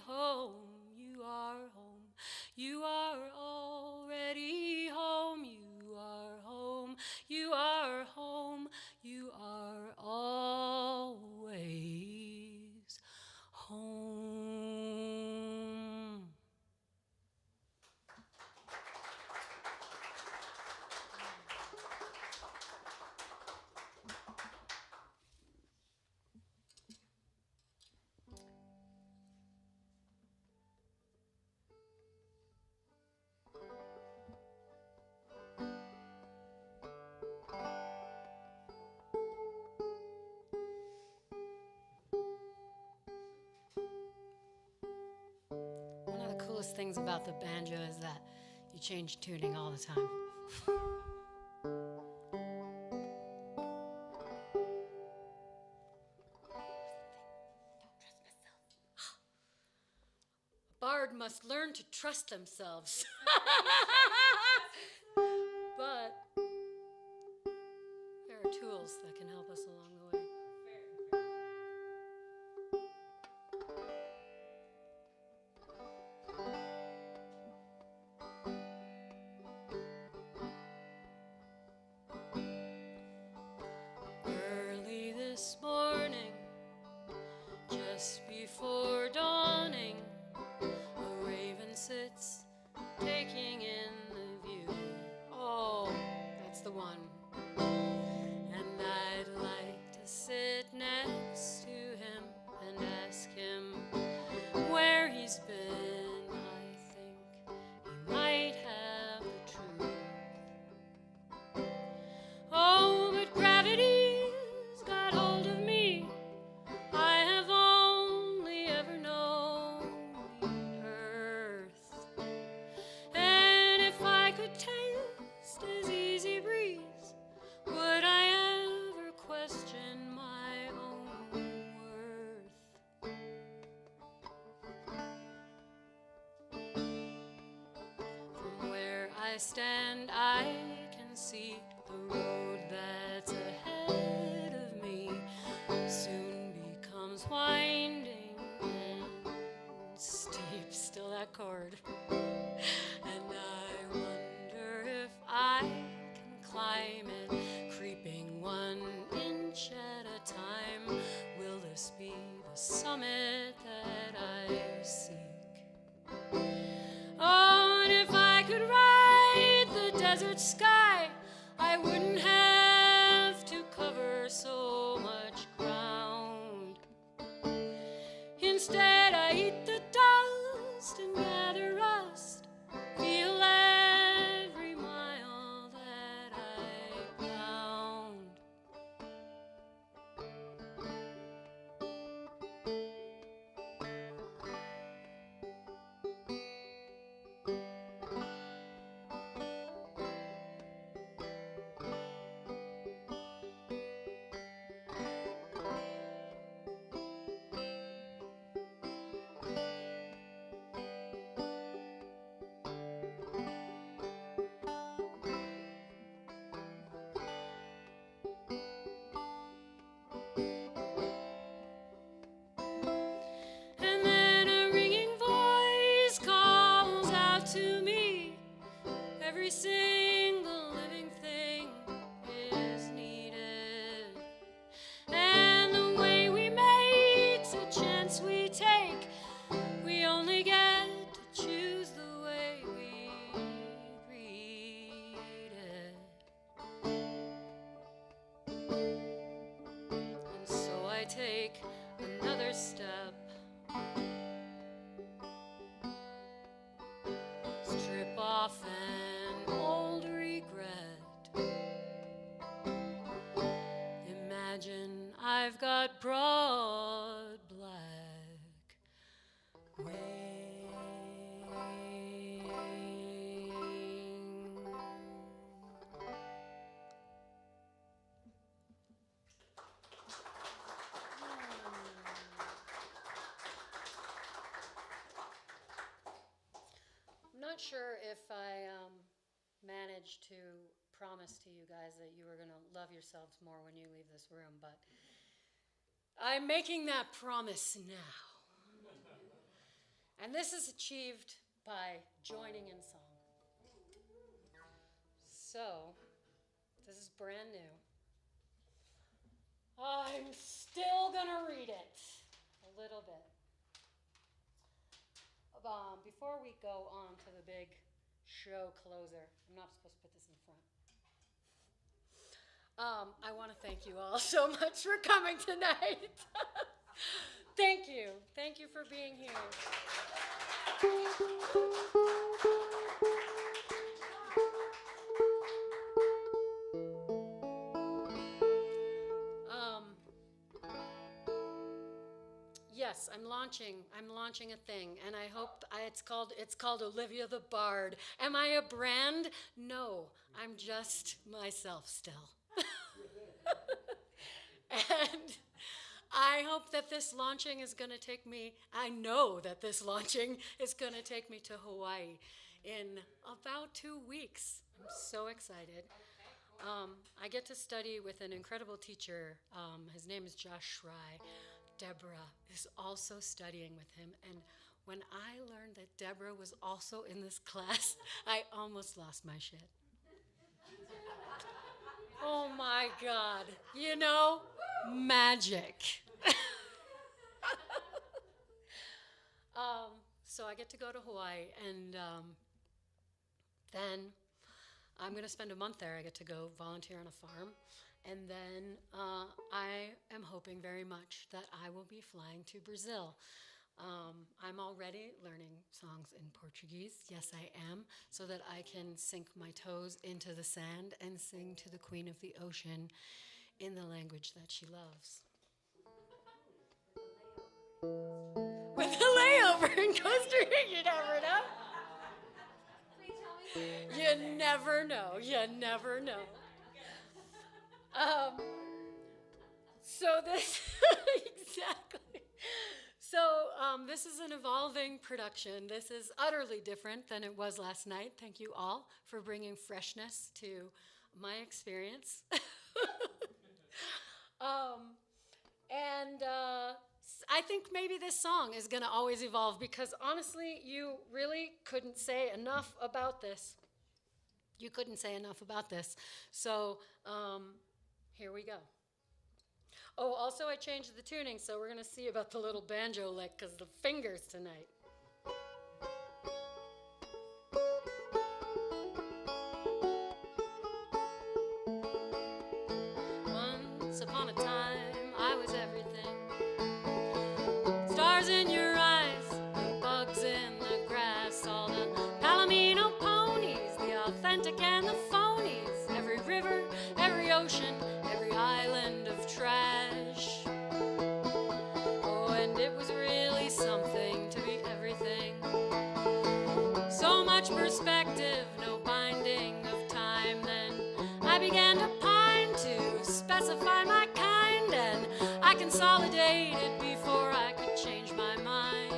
coolest things about the banjo is that you change tuning all the time. A bard must learn to trust themselves. But there are tools that can help us along the way. Early this morning, just before dawning, a raven sits taking in the view. Oh, that's the one. And I'd like to sit next to him and ask him where he's been. I think he might have the truth. Oh, but gravity's got hold of me. I have only ever known the earth. And if I could taste his easy breeze, would I ever question my own worth? From where I stand, I can see the road that's ahead of me soon becomes winding and steep, still that chord. And I wonder if I can climb it, creeping 1 inch at a time. Will this be the summit that I seek? Oh, and if I could ride the desert sky, I wouldn't have to cover so much ground. Instead, I eat the dust and gather rust, feel every mile that I pound. And then a ringing voice calls out to me, every single living thing is needed. And the way we make's a chance we take. We only get to choose the way we read it. And so I take another step, strip off an old regret. Imagine I've got broad black I'm not sure if I managed to promise to you guys that you were going to love yourselves more when you leave this room, but I'm making that promise now. And this is achieved by joining in song. So, this is brand new. I'm still going to read it a little bit. Before we go on to the big show closer, I'm not supposed to put this in front. I want to thank you all so much for coming tonight. Thank you. Thank you for being here. yes, I'm launching a thing, and I hope it's called Olivia the Bard. Am I a brand? No, I'm just myself still. And I hope that this launching is going to take me, I know that this launching is going to take me to Hawaii in about 2 weeks. I'm so excited. I get to study with an incredible teacher. His name is Josh Schrei. Deborah is also studying with him. And when I learned that Deborah was also in this class, I almost lost my shit. Oh my God. You know, magic. So I get to go to Hawaii, and then I'm going to spend a month there. I get to go volunteer on a farm, and then I am hoping very much that I will be flying to Brazil. I'm already learning songs in Portuguese. Yes, I am, so that I can sink my toes into the sand and sing to the Queen of the Ocean in the language that she loves. With a layover in Costa Rica, you never know. You never know. You never know. So this exactly. So this is an evolving production. This is utterly different than it was last night. Thank you all for bringing freshness to my experience. I think maybe this song is going to always evolve, because honestly, you really couldn't say enough about this. You couldn't say enough about this. So here we go. Oh, also I changed the tuning, so we're going to see about the little banjo lick, because the fingers tonight. Once upon a time, I was everything. Stars in your eyes, the bugs in the grass, all the Palomino ponies, the authentic and the phonies, every river, every ocean, every island of trash. Oh, and it was really something to be everything. So much perspective, no binding of time. Then I began to pine to specify my kind, and I consolidated before I could change my mind.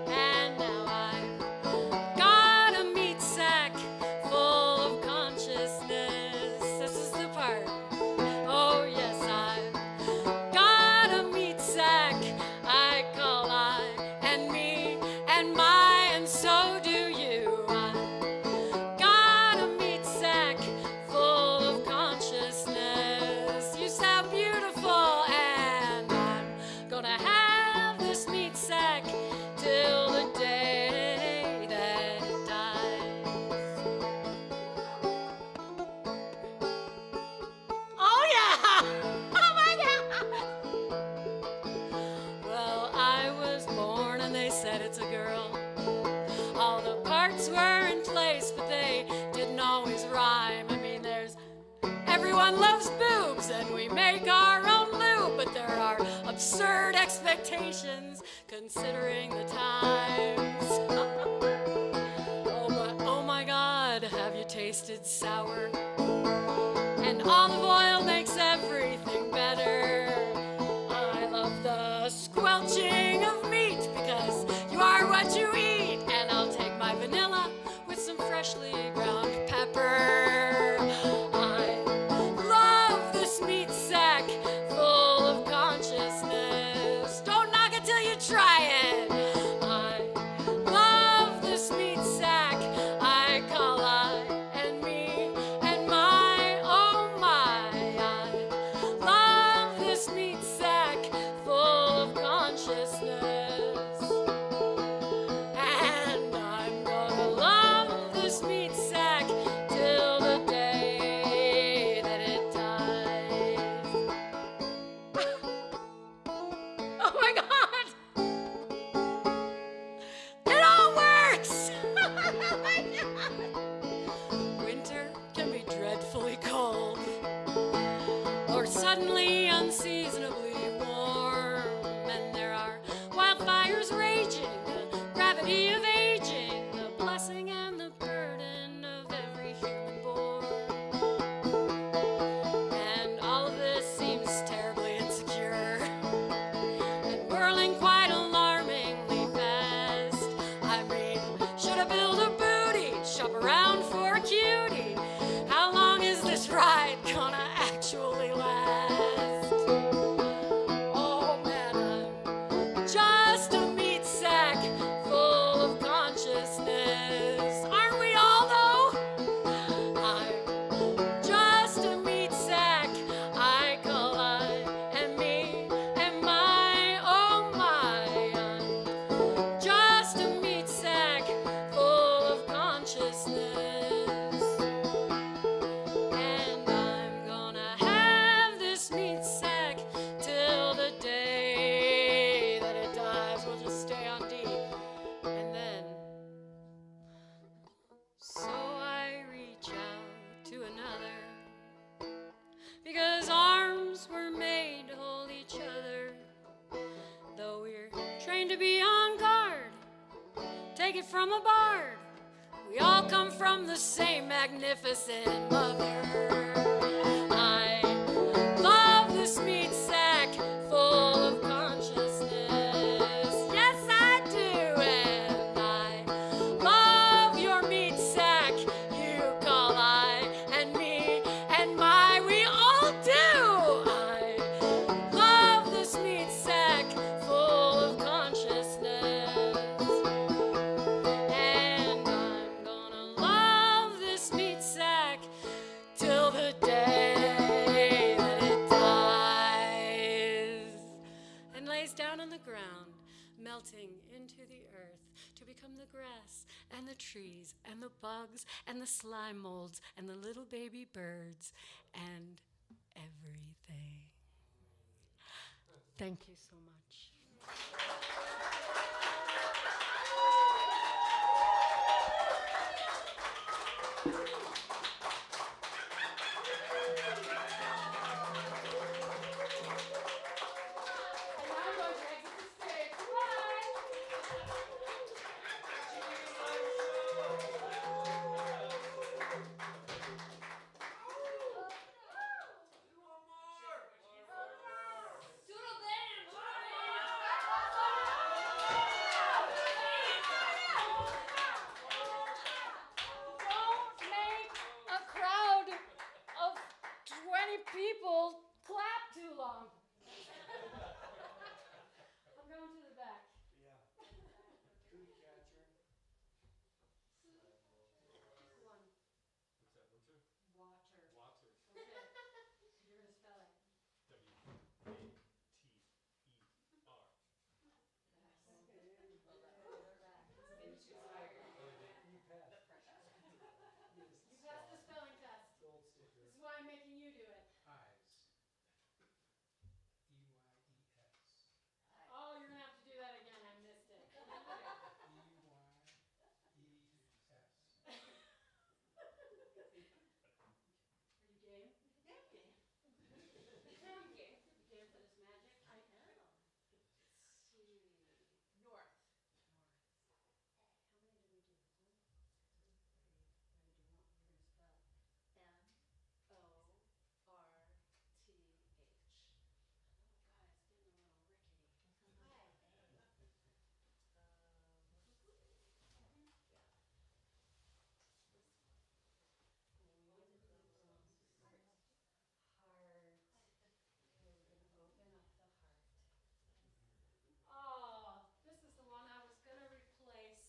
And now I've got a meat sack full of consciousness. This is the part. Oh yes, I've got a meat sack I call I and me and my, and so do you. I've got a meat sack full of consciousness. You sound beautiful, and I'm gonna have this meat sack till the day that it dies. Oh yeah! Oh my God! Well, I was born and they said it's a girl. All the parts were in place, but they didn't always rhyme. I mean, everyone loves boobs and we make our own lube, but there are absurd expectations considering the times. Oh, but oh my God, have you tasted sour? And olive oil makes everything better. I love the squelching of meat, because you are what you eat. And I'll take my vanilla with some freshly ground pepper. I love this meat sack full of consciousness. Don't knock it till you try it. I love this meat sack I call I and me and my, oh my. I love this meat sack full of consciousness. And I'm gonna love this meat sack till the day that it dies. Oh my God! It all works! Oh my God! Winter can be dreadfully cold, or suddenly unseasonably warm, and trained to be on guard. Take it from a bard. We all come from the same magnificent mother. I love this meat sack full of consciousness. Yes, I do. And I love your meat sack. You call I and me and my. We all do. I love this meat sack full of consciousness. And I'm gonna love this meat sack till the day that it dies and lays down on the ground, melting into the earth to become the grass and the trees and the bugs and the slime molds and the little baby birds and everything. Thank you so much. And now I'm going to exit the stage. Bye. Don't make a crowd of 20 people clap too long. I'm going to the back. One. Water. Okay. You're gonna spell it. You passed the spelling test. This is why I'm making you do it. Oh, you're gonna have to do that again. I missed it. Are you game? Yeah, I'm game. I'm game. You game for this magic? I am. Let's see. North. How many did we do? 1, 2, 3. We're gonna do one. You're gonna spell North. Oh, guys, getting a little rickety. Hi. Oh, this is the one I was gonna replace.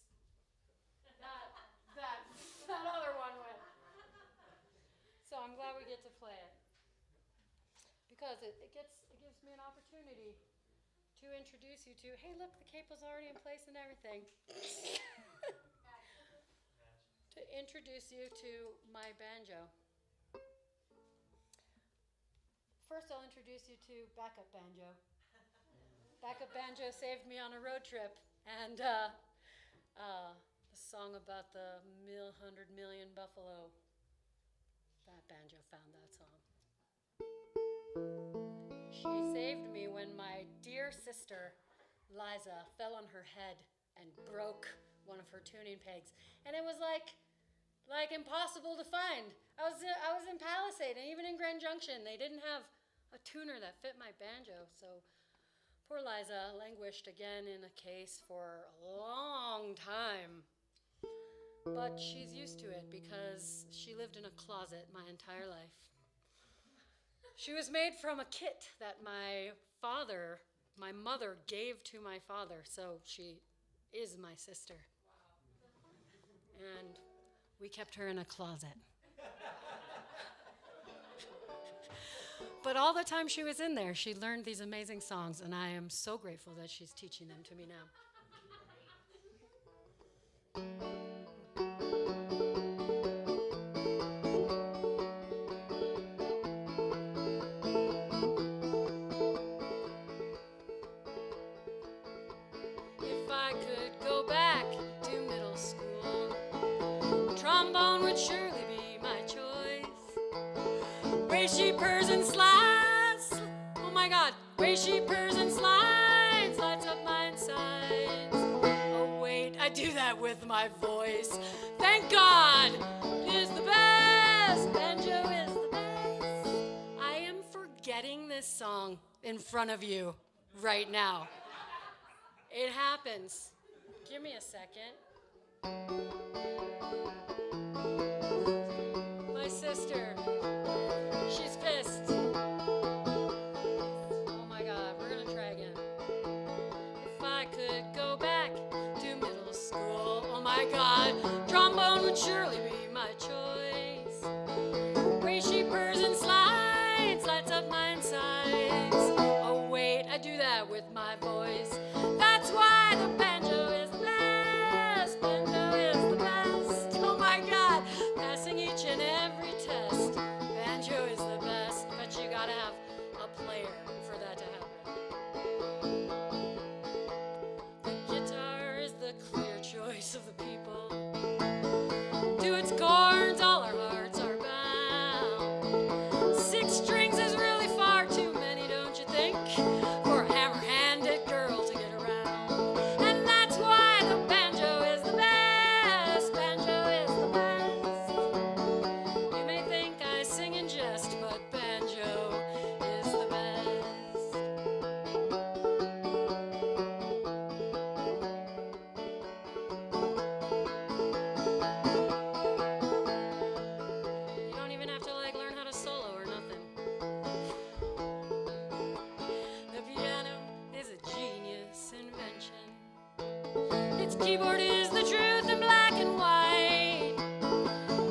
That other one with. So I'm glad we get to play it. Because it gives me an opportunity to introduce you to, hey look, the capo's already in place and everything. To introduce you to my banjo. First I'll introduce you to backup banjo. Backup banjo saved me on a road trip, and the song about the 100 million buffalo, that banjo found that song. She saved me when my dear sister, Liza, fell on her head and broke one of her tuning pegs. And it was like impossible to find. I was in Palisade, and even in Grand Junction, they didn't have a tuner that fit my banjo. So poor Liza languished again in a case for a long time. But she's used to it because she lived in a closet my entire life. She was made from a kit that my mother gave to my father, so she is my sister. And we kept her in a closet. But all the time she was in there, she learned these amazing songs, and I am so grateful that she's teaching them to me now. If I could go back to middle school, trombone would surely be my choice. Way she purrs and slides, oh my God, way she purrs and slides, lights up my inside. with my voice. Thank God is the best. Banjo is the best. I am forgetting this song in front of you right now. It happens. Give me a second. My sister, she's pissed. Oh my God, we're gonna try again. If I could go back to middle school, oh my God, trombone would surely be my choice. Way she purrs and slides, lights up my insides. Oh wait, I do that with my voice. That's why the banjo is the best. Banjo is the best. Oh my God, passing each and every test. Banjo is the best, but you gotta have a player for that to happen. The guitar is the clear choice of the people. To its chords, all our hearts are bound. 6 strings is really far too many, don't you think? For a hammer-handed girl to get around. And that's why the banjo is the best. Banjo is the best. You may think I sing in jest, but banjo is the best. You don't even have to learn how to solo or nothing. The piano is a genius invention. Its keyboard is the truth in black and white.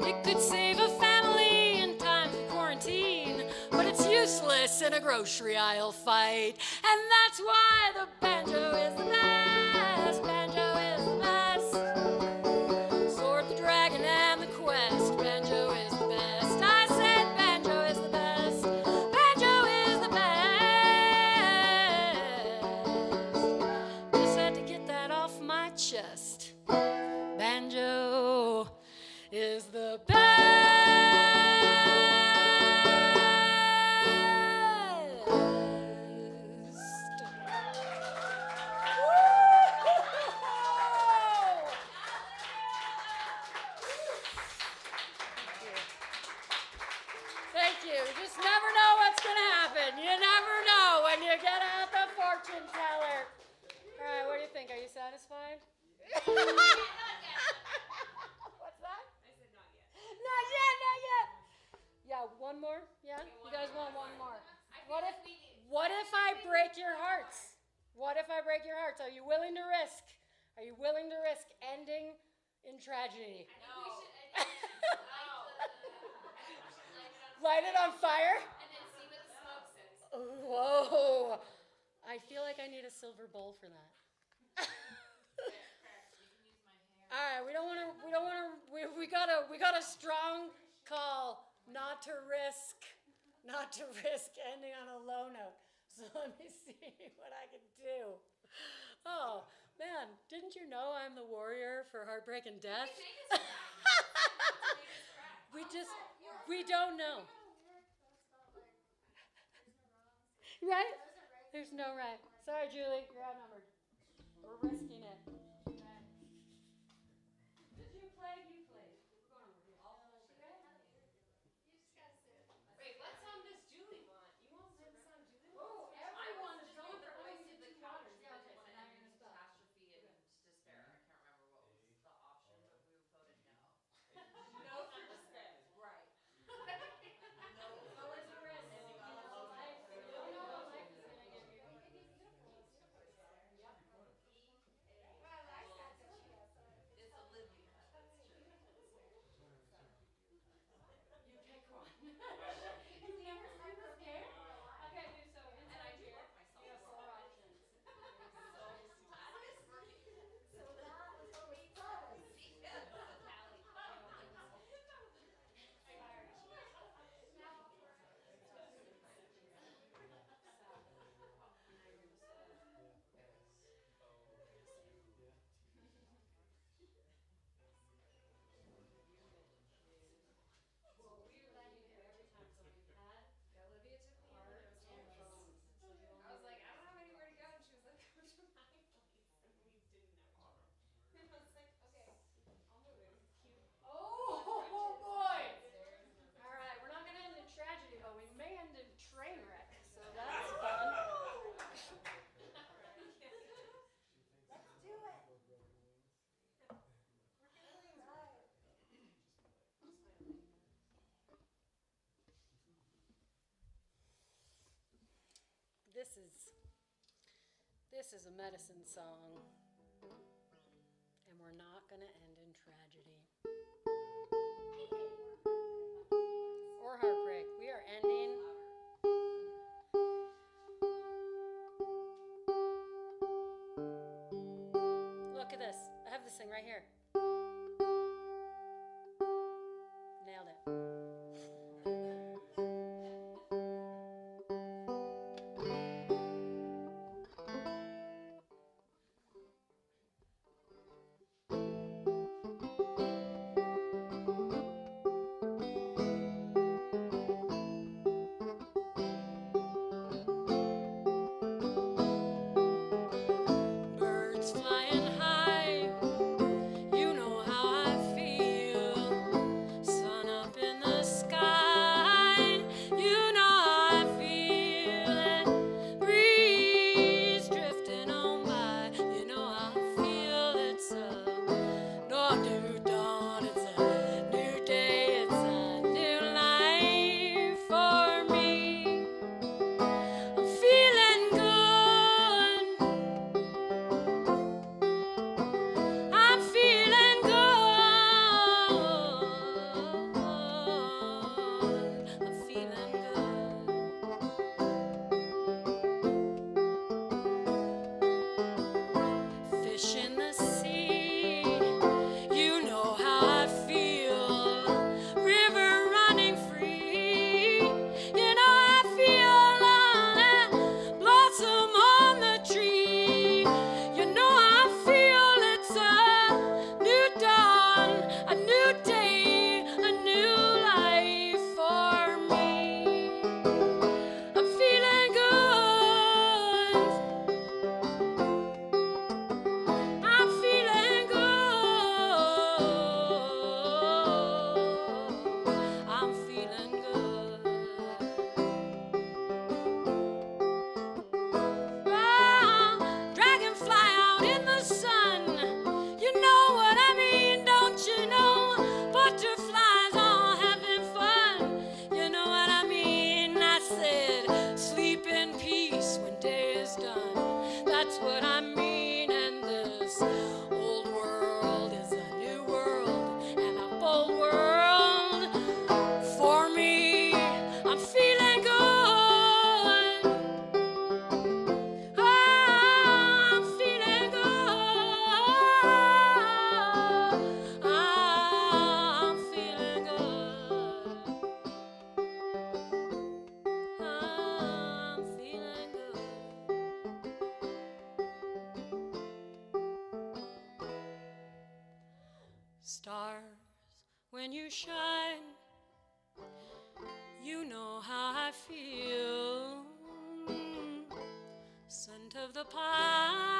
It could save a family in times of quarantine, but it's useless in a grocery aisle fight. And that's why the banjo is the best. Banjo is the best. Sword, the dragon, and the quest. Banjo is the best. I said banjo is the best. Banjo is the best. Just had to get that off my chest. Banjo is the best. Thank you. You just never know what's going to happen. You never know when you get out the fortune teller. All right, what do you think? Are you satisfied? What's that? I said not yet. Not yet, not yet. Yeah, one more? Yeah? You guys want one more? What if I break your hearts? What if I break your hearts? Are you willing to risk? Are you willing to risk ending in tragedy? No. Light it on fire? And then see what the smoke says. Whoa. I feel like I need a silver bowl for that. All right, we got a strong call not to risk ending on a low note. So let me see what I can do. Oh, man, didn't you know I'm the warrior for heartbreak and death? We don't know. Right? There's no right. Sorry, Julie, you're outnumbered. We're risking it. Did you play? You played. We're going over here. All full today. Wait, what song does Julie want? You want some Julie? Oh, I everyone was is just going wait for for ice I and did the 2 waters. counters, Yeah, but okay, then so now I you're gonna stop. catastrophe and despair. I can't remember what was the option, but we voted no. No for despair. Right. No. It's always a risk. You know, life. You don't know what life is gonna give you. Well, This is a medicine song, and we're not gonna end in tragedy or heartbreak. We are ending. Look at this. I have this thing right here. Nailed it. Birds flying high, you know how I feel. Sun up in the sky, you know how I feel. And breeze drifting on by, you know how I feel. It's a new dawn, it's a new day, it's a new life for me. I'm feeling good. I'm feeling good. I'm feeling good. Fish in the sea, you know how I feel. River running free, you know I feel. Blossom on the tree, you know I feel. It's a new dawn, a new day, a new life for me. I'm feeling good. I'm feeling good. I'm feeling good. Dragonfly out in the sun, you know what I mean, don't you know? Butterflies all having fun, you know what I mean? I said, sleep in peace when day is done. That's what I mean, and this old world is a new world and a bold world for me. I'm feeling good. I'm feeling good. I'm feeling good. I'm feeling good. Stars, when you shine, you know how I feel. Scent of the pine.